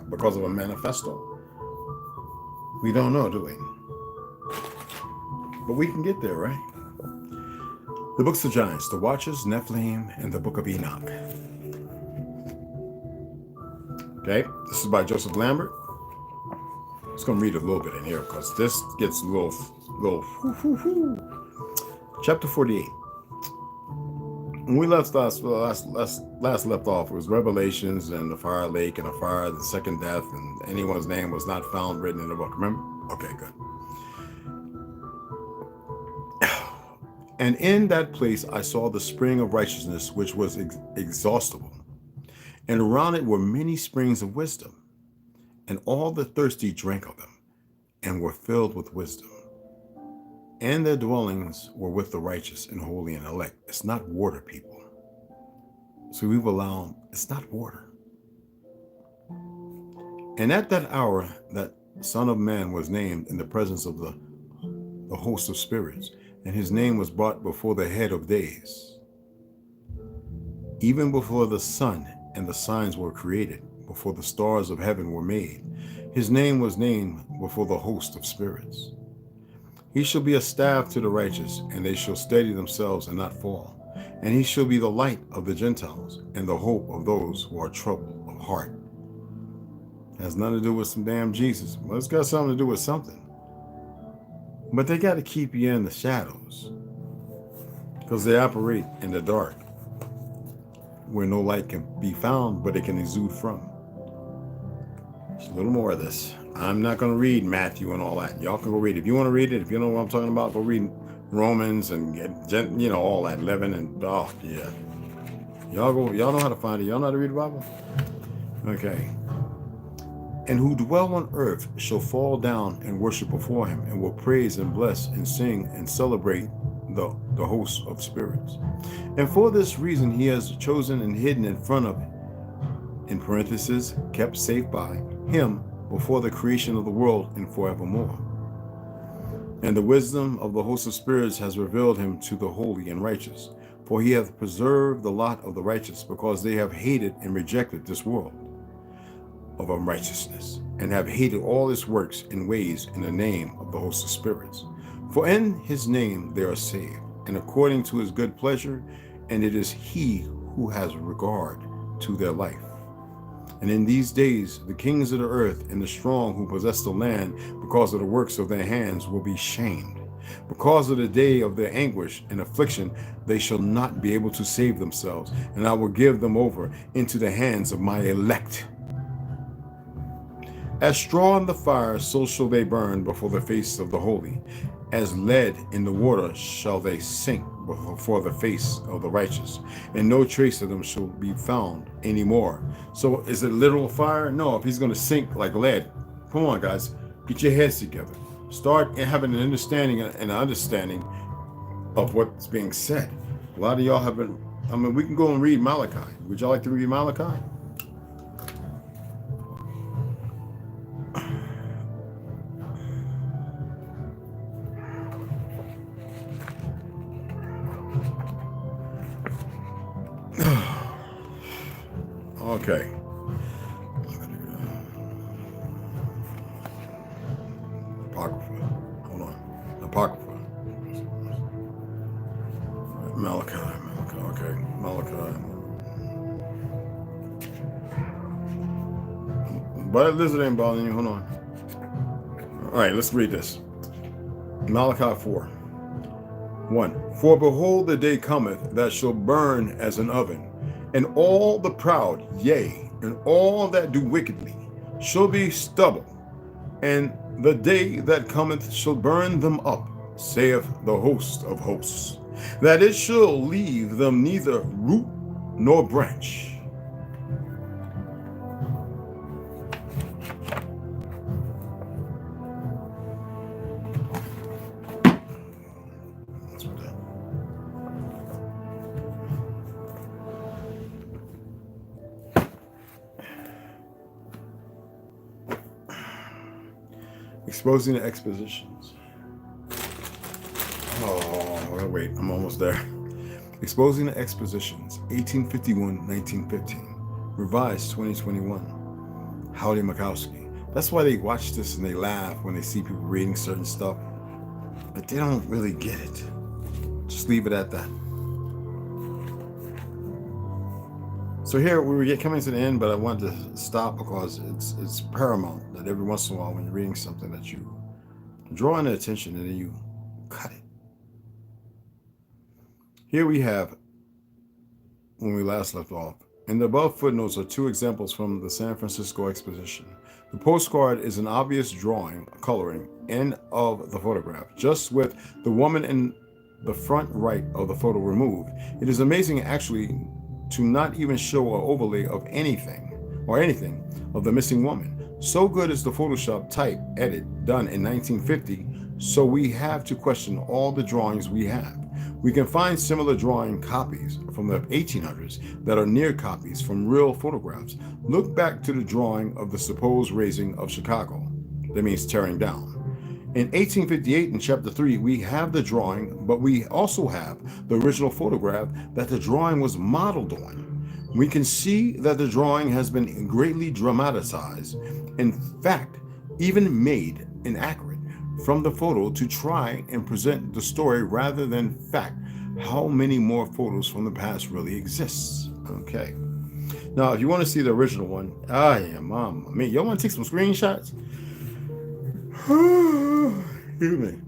because of a manifesto? We don't know, do we? But we can get there, right? The books of giants, the Watchers, Nephilim, and the Book of Enoch. Okay, this is by Joseph Lambert. I'm just gonna read a little bit in here because this gets a little. Chapter 48. When we last left off, it was Revelations and the fire lake and the fire, the second death, and anyone's name was not found written in the book. Remember? Okay, good. And in that place I saw the spring of righteousness, which was exhaustible. And around it were many springs of wisdom. And all the thirsty drank of them, and were filled with wisdom. And their dwellings were with the righteous and holy and elect. It's not water, people. So we've allowed, it's not water. And at that hour, that Son of Man was named in the presence of the host of spirits, and his name was brought before the head of days. Even before the sun and the signs were created, before the stars of heaven were made, his name was named before the host of spirits. He shall be a staff to the righteous, and they shall steady themselves and not fall. And he shall be the light of the Gentiles, and the hope of those who are troubled of heart. Has nothing to do with some damn Jesus. Well, it's got something to do with something. But they got to keep you in the shadows, because they operate in the dark, where no light can be found, but it can exude from. There's a little more of this. I'm not going to read Matthew and all that. Y'all can go read it. If you want to read it, if you know what I'm talking about, go read Romans and get, all that 11 and yeah. Y'all know how to find it. Y'all know how to read the Bible? Okay. And who dwell on earth shall fall down and worship before him, and will praise and bless and sing and celebrate the host of spirits. And for this reason he has chosen and hidden in front of it, in parentheses, kept safe by him before the creation of the world and forevermore. And the wisdom of the host of spirits has revealed him to the holy and righteous. For he hath preserved the lot of the righteous, because they have hated and rejected this world of unrighteousness, and have hated all his works and ways in the name of the host of spirits. For in his name they are saved, and according to his good pleasure, and it is he who has regard to their life. And in these days, the kings of the earth and the strong who possess the land, because of the works of their hands, will be shamed. Because of the day of their anguish and affliction, they shall not be able to save themselves, and I will give them over into the hands of my elect. As straw in the fire, so shall they burn before the face of the holy. As lead in the water shall they sink before the face of the righteous, and no trace of them shall be found anymore. So is it literal fire? No, if he's going to sink like lead, come on, guys, get your heads together. Start having an understanding of what's being said. A lot of y'all have been, we can go and read Malachi. Would y'all like to read Malachi? Okay. Apocrypha. Hold on. Apocrypha. Malachi. Okay. Malachi. But Elizabeth ain't bothering you. Hold on. All right, let's read this. Malachi 4:1. For behold, the day cometh that shall burn as an oven, and all the proud, yea, and all that do wickedly, shall be stubble. And the day that cometh shall burn them up, saith the host of hosts, that it shall leave them neither root nor branch. Exposing the expositions. Oh, wait, I'm almost there. Exposing the expositions, 1851-1915, revised 2021. Howdy Mikowski. That's why they watch this and they laugh when they see people reading certain stuff, but they don't really get it. Just leave it at that. So here we were coming to the end, but I wanted to stop because it's paramount that every once in a while when you're reading something that you draw in attention and then you cut it. Here we have, when we last left off, in the above footnotes are two examples from the San Francisco Exposition. The postcard is an obvious drawing, coloring, in of the photograph, just with the woman in the front right of the photo removed. It is amazing actually to not even show an overlay of anything of the missing woman. So good is the Photoshop type edit done in 1950, so we have to question all the drawings we have. We can find similar drawing copies from the 1800s that are near copies from real photographs. Look back to the drawing of the supposed razing of Chicago. That means tearing down. In 1858, in chapter 3, we have the drawing, but we also have the original photograph that the drawing was modeled on. We can see that the drawing has been greatly dramatized, in fact, even made inaccurate from the photo to try and present the story rather than fact. How many more photos from the past really exists? Okay. Now, if you want to see the original one, y'all want to take some screenshots? Excuse me.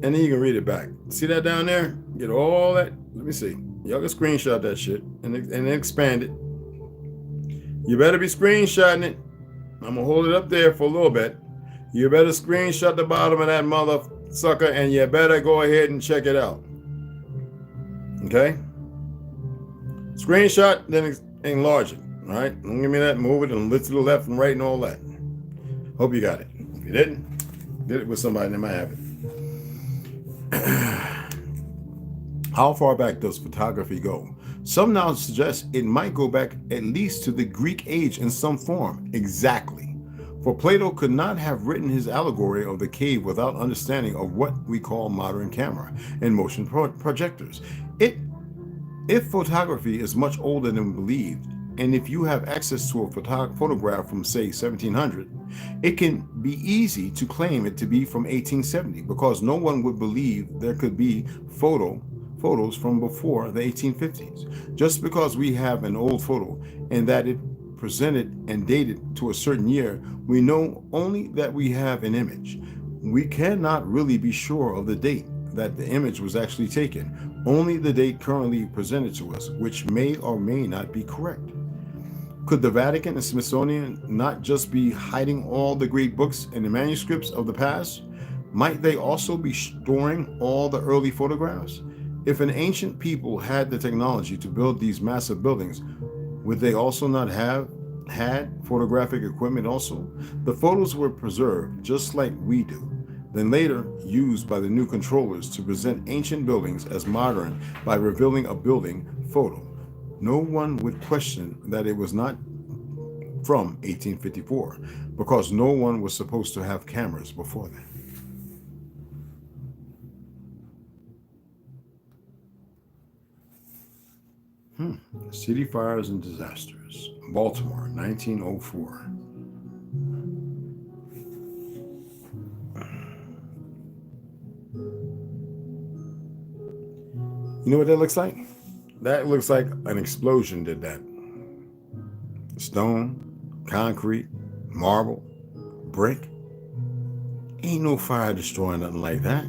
And then you can read it back. See that down there? Get all that. Let me see. Y'all can screenshot that shit and then expand it. You better be screenshotting it. I'm gonna hold it up there for a little bit. You better screenshot the bottom of that mother sucker and you better go ahead and check it out. Okay? Screenshot, then enlarge it. All right? Don't give me that. Move it and lift to the left and right and all that. Hope you got it. If you didn't, did it with somebody that might have it. How far back does photography go? Some now suggest it might go back at least to the Greek age in some form. Exactly. For Plato could not have written his allegory of the cave without understanding of what we call modern camera and motion projectors. If photography is much older than believed, and if you have access to a photograph from, say, 1700, it can be easy to claim it to be from 1870 because no one would believe there could be photos from before the 1850s. Just because we have an old photo and that it presented and dated to a certain year, we know only that we have an image. We cannot really be sure of the date that the image was actually taken, only the date currently presented to us, which may or may not be correct. Could the Vatican and Smithsonian not just be hiding all the great books and the manuscripts of the past? Might they also be storing all the early photographs? If an ancient people had the technology to build these massive buildings, would they also not have had photographic equipment also? The photos were preserved just like we do, then later used by the new controllers to present ancient buildings as modern by revealing a building photo. No one would question that it was not from 1854 because no one was supposed to have cameras before that. City fires and disasters. Baltimore, 1904. You know what that looks like? That looks like an explosion did that. Stone, concrete, marble, brick. Ain't no fire destroying nothing like that.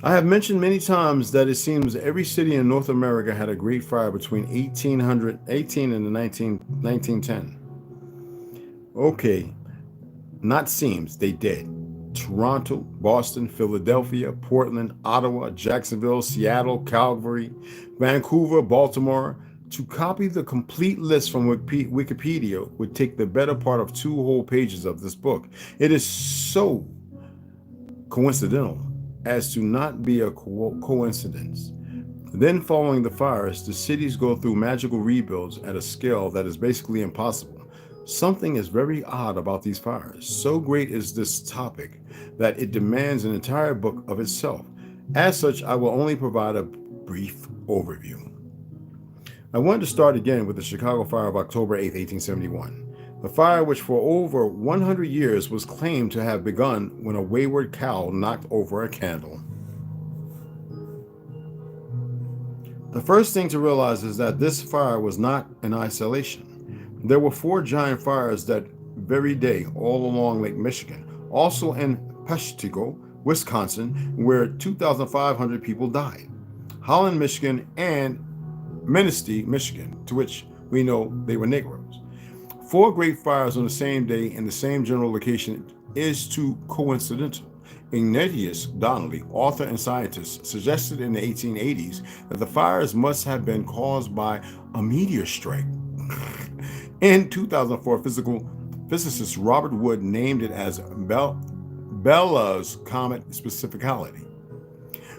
I have mentioned many times that it seems every city in North America had a great fire between 1818 and 1910. Okay, not seems, they did. Toronto, Boston, Philadelphia, Portland, Ottawa, Jacksonville, Seattle, Calgary, Vancouver, Baltimore. To copy the complete list from Wikipedia would take the better part of 2 whole pages of this book. It is so coincidental as to not be a coincidence. Then, following the fires, the cities go through magical rebuilds at a scale that is basically impossible. Something is very odd about these fires. So great is this topic that it demands an entire book of itself. As such, I will only provide a brief overview. I wanted to start again with the Chicago fire of October 8, 1871. The fire, which for over 100 years was claimed to have begun when a wayward cow knocked over a candle. The first thing to realize is that this fire was not in isolation. There were 4 giant fires that very day all along Lake Michigan, also in Peshtigo, Wisconsin, where 2,500 people died, Holland, Michigan, and Manistee, Michigan, to which we know they were Negroes. 4 great fires on the same day in the same general location is too coincidental. Ignatius Donnelly, author and scientist, suggested in the 1880s that the fires must have been caused by a meteor strike. In 2004, physicist Robert Wood named it as Bella's comet specificality.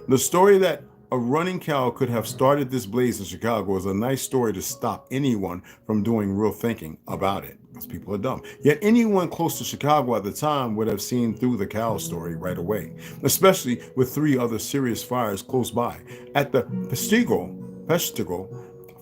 The story that a running cow could have started this blaze in Chicago is a nice story to stop anyone from doing real thinking about it, because people are dumb. Yet anyone close to Chicago at the time would have seen through the cow story right away, especially with 3 other serious fires close by. At the Peshtigo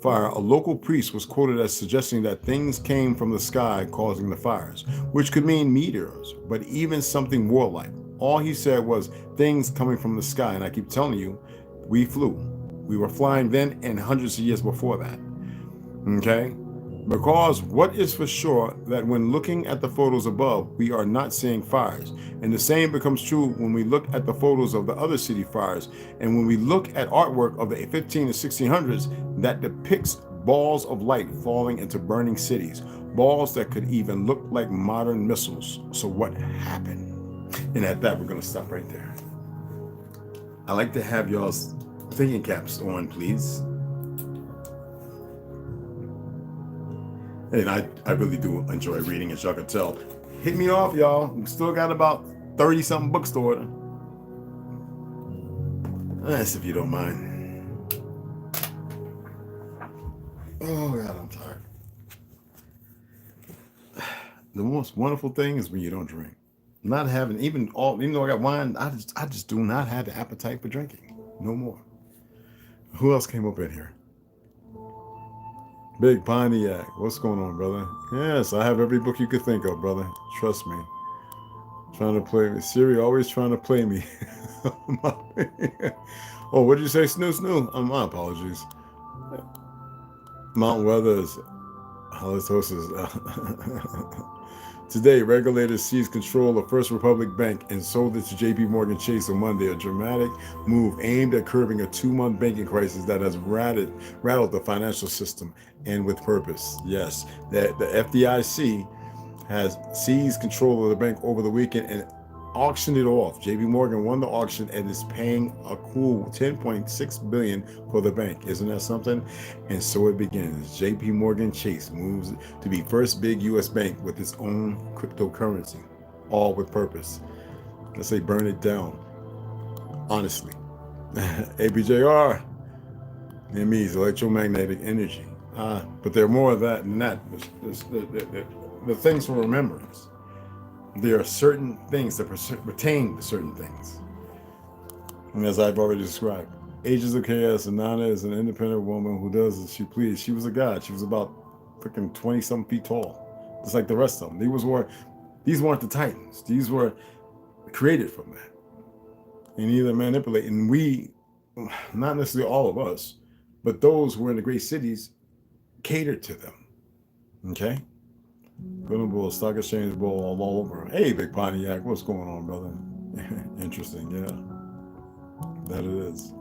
fire, a local priest was quoted as suggesting that things came from the sky causing the fires, which could mean meteors, but even something warlike. All he said was things coming from the sky, and I keep telling you, we flew. We were flying then and hundreds of years before that. Okay? Because what is for sure that when looking at the photos above, we are not seeing fires. And the same becomes true when we look at the photos of the other city fires. And when we look at artwork of the 15 and 1600s that depicts balls of light falling into burning cities, balls that could even look like modern missiles. So what happened? And at that, we're going to stop right there. I like to have y'all's thinking caps on, please. And I really do enjoy reading, as y'all can tell. Hit me off, y'all. We still got about 30-something books to order. That's if you don't mind. Oh, God, I'm tired. The most wonderful thing is when you don't drink. Not having, even though I got wine, I just do not have the appetite for drinking. No more. Who else came up in here? Big Pontiac. What's going on, brother? Yes, I have every book you could think of, brother. Trust me. Trying to play me. Siri always trying to play me. Oh, what did you say, Snoo? My apologies. Mount Weathers. Halitosis. Today, regulators seized control of First Republic Bank and sold it to J.P. Morgan Chase on Monday, a dramatic move aimed at curbing a 2-month banking crisis that has rattled the financial system, and with purpose. Yes, the FDIC has seized control of the bank over the weekend and auctioned it off. J.P. Morgan won the auction and is paying a cool $10.6 billion for the bank. Isn't that something? And so it begins. J.P. Morgan Chase moves to be first big U.S. bank with its own cryptocurrency, all with purpose. Let's say burn it down. Honestly. APJR. It means electromagnetic energy. But there are more of that than that. The things for remembrance. There are certain things that pertain to certain things. And as I've already described, Ages of Chaos, Anana is an independent woman who does as she pleases. She was a god. She was about freaking 20-something feet tall, just like the rest of them. These weren't the Titans. These were created from that. And either manipulate, and we, not necessarily all of us, but those who were in the great cities, catered to them. Okay? Golden Bull, Stock Exchange Bull, all over. Hey, Big Pontiac, what's going on, brother? Interesting, yeah. That it is.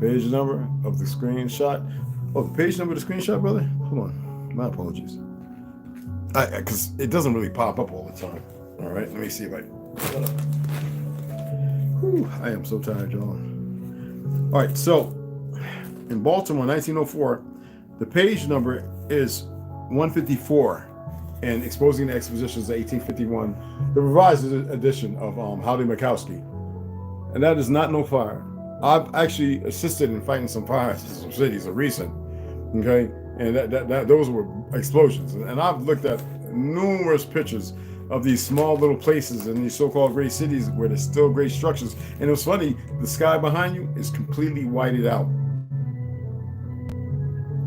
Page number of the screenshot. Oh, the page number of the screenshot, brother? Hold on. My apologies. Because it doesn't really pop up all the time. All right, let me see if I Whew, I am so tired, y'all. All right, so in Baltimore, 1904, the page number is 154, and Exposing the Expositions of 1851, the revised edition of Howdy Mikowski. And that is not no fire. I've actually assisted in fighting some fires in some cities of recent, okay? And those were explosions. And I've looked at numerous pictures of these small little places in these so-called great cities where there's still great structures. And it was funny, the sky behind you is completely whited out.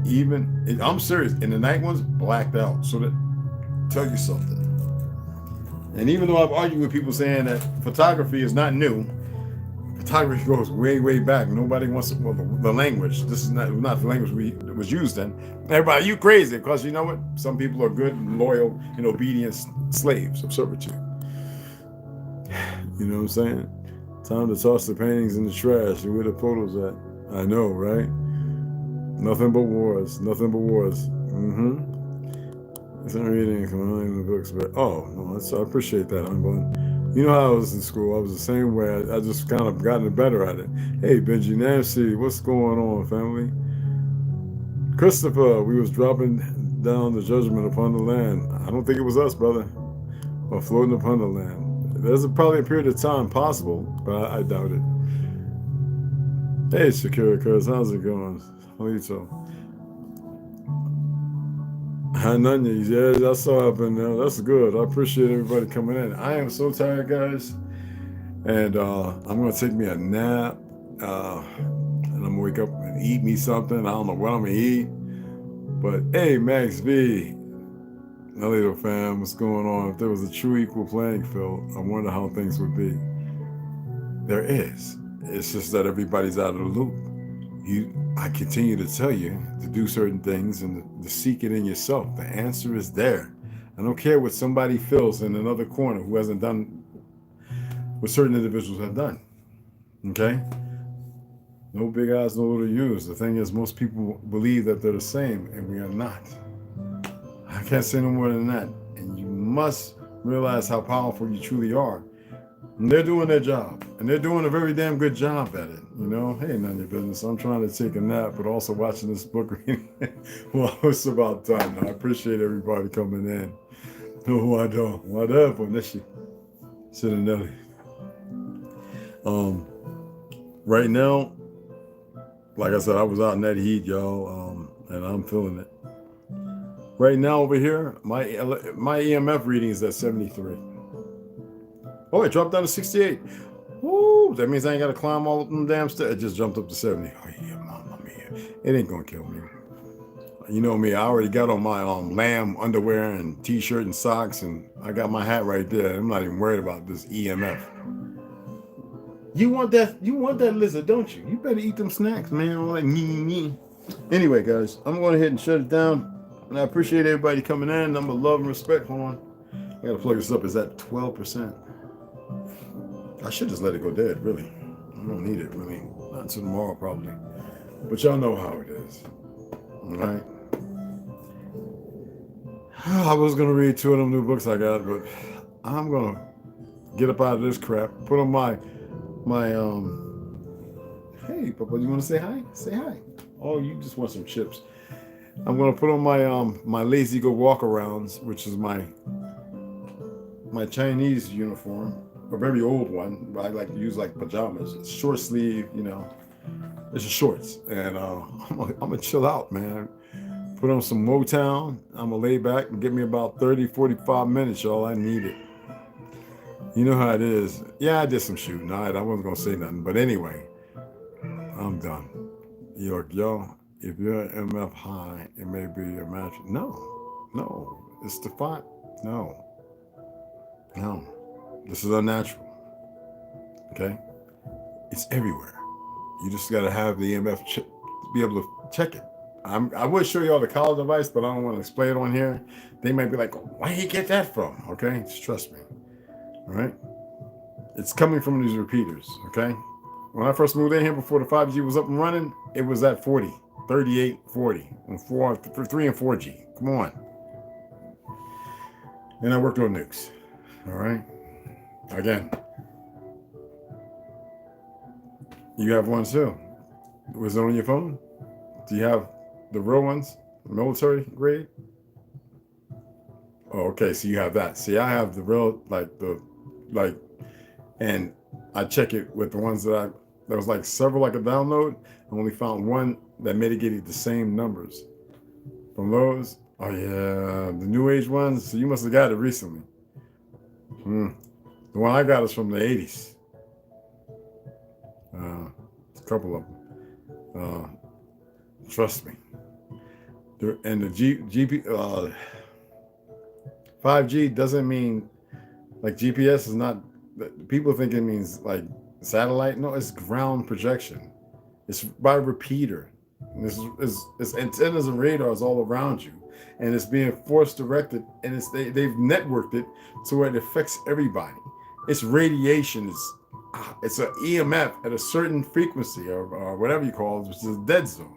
I'm serious, and the night one's blacked out. So that tell you something. And even though I've argued with people saying that photography is not new, photography goes way, way back. Nobody wants to, well, the language. This is not the language was used then. Everybody, you crazy, because you know what? Some people are good, loyal, and obedient slaves of servitude. You know what I'm saying? Time to toss the paintings in the trash. Where the photos at? I know, right? Nothing but wars. Nothing but wars. It's not reading, come on, in the books, but no, I appreciate that. You know how I was in school. I was the same way. I just kind of gotten better at it. Hey, Benji, Nancy, what's going on, family? Christopher, we was dropping down the judgment upon the land. I don't think it was us, brother. Or floating upon the land. There's probably a period of time possible, but I doubt it. Hey, Shakira, cuz, how's it going? Lito. Hananya, yeah, I saw up in there. That's good. I appreciate everybody coming in. I am so tired, guys. And I'm going to take me a nap. And I'm going to wake up and eat me something. I don't know what I'm going to eat. But hey, Max V. Hello, fam. What's going on? If there was a true equal playing field, I wonder how things would be. There is. It's just that everybody's out of the loop. I continue to tell you to do certain things and to seek it in yourself. The answer is there. I don't care what somebody feels in another corner who hasn't done what certain individuals have done. Okay? No big eyes, no little U's. The thing is, most people believe that they're the same, and we are not. I can't say no more than that. And you must realize how powerful you truly are. And they're doing their job, and they're doing a very damn good job at it. You know, hey, none of your business. I'm trying to take a nap, but also watching this book reading. Well, it's about time. I appreciate everybody coming in. No, I don't. Whatever. Right now, like I said, I was out in that heat, y'all, and I'm feeling it. Right now over here, my EMF reading is at 73. Oh, it dropped down to 68. Woo, that means I ain't got to climb all of them damn stairs. It just jumped up to 70. Oh, yeah, mama mia. It ain't going to kill me. You know me, I already got on my lamb underwear and t-shirt and socks, and I got my hat right there. I'm not even worried about this EMF. You want that lizard, don't you? You better eat them snacks, man. I'm like, me. Anyway, guys, I'm going ahead and shut it down. And I appreciate everybody coming in. Number of love and respect. Hold on. I got to plug this up. Is that 12%? I should just let it go dead, really. I don't need it, really. Not until tomorrow, probably. But y'all know how it is. All right? I was going to read 2 of them new books I got, but I'm going to get up out of this crap. Put on my hey, Papa, you want to say hi? Say hi. Oh, you just want some chips. I'm going to put on my Lazy Go Walk-Arounds, which is my Chinese uniform. A very old one, but I like to use like pajamas. It's short sleeve, you know. It's just shorts, and I'm gonna chill out, man. Put on some Motown. I'm gonna lay back and give me about 30, 45 minutes, y'all. I need it. You know how it is. Yeah, I did some shooting. All right, I wasn't gonna say nothing, but anyway, I'm done. Yo, if you're MF high, it may be your match. No, it's the fight. No. This is unnatural. Okay? It's everywhere. You just got to have the EMF to be able to check it. I would show you all the collar device, but I don't want to explain it on here. They might be like, where did you get that from? Okay? Just trust me. All right? It's coming from these repeaters. Okay? When I first moved in here before the 5G was up and running, it was at 40, 38, 40, and 3 and 4G. Come on. And I worked on nukes. All right? Again, you have one too. Was it on your phone? Do you have the real ones, military grade? Oh, okay. So you have that. See, I have the real, and I check it with the ones that there was like several I could download. I only found one that mitigated the same numbers. From those, oh yeah, the new age ones. So you must have got it recently. The one I got is from the 80s. A couple of them. Trust me. And the GP 5G doesn't mean like GPS is not. People think it means like satellite. No, it's ground projection. It's by repeater. And it's antennas and radars all around you, and it's being force directed, and they've networked it so it affects everybody. It's radiation. It's an EMF at a certain frequency or whatever you call it, which is a dead zone.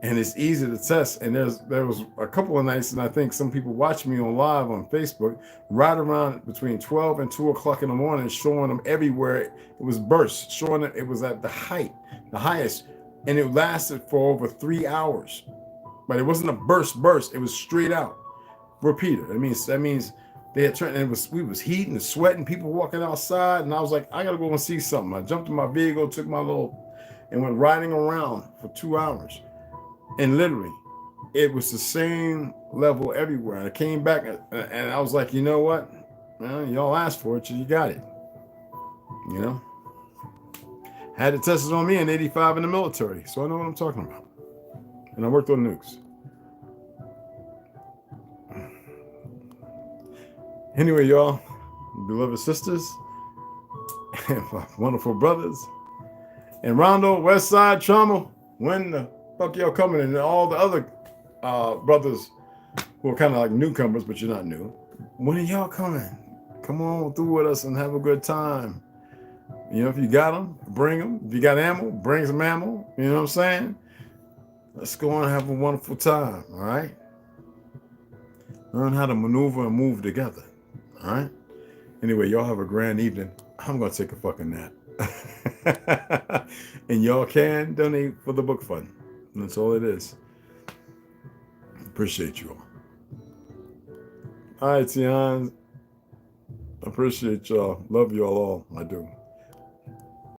And it's easy to test. And there was a couple of nights, and I think some people watching me on live on Facebook right around between 12 and 2 o'clock in the morning, showing them everywhere. It was bursts, showing that it was at the highest, and it lasted for over 3 hours. But it wasn't a burst. It was straight out repeater. That means they had turned, and we was heating and sweating, people walking outside, and I was like, I gotta go and see something. I jumped in my vehicle, took my and went riding around for 2 hours. And literally, it was the same level everywhere. I came back and I was like, you know what? Well, y'all asked for it, so you got it. You know? Had to test it on me in 85 in the military, so I know what I'm talking about. And I worked on nukes. Anyway, y'all, beloved sisters, and my wonderful brothers, and Rondo, West Side Trauma, when the fuck y'all coming? And all the other brothers who are kind of like newcomers, but you're not new. When are y'all coming? Come on through with us and have a good time. You know, if you got them, bring them. If you got ammo, bring some ammo. You know what I'm saying? Let's go and have a wonderful time, all right? Learn how to maneuver and move together, all right? Anyway, y'all have a grand evening. I'm going to take a fucking nap. And y'all can donate for the book fund. That's all it is. Appreciate you all. All right, Tian. Appreciate y'all. Love y'all all. I do.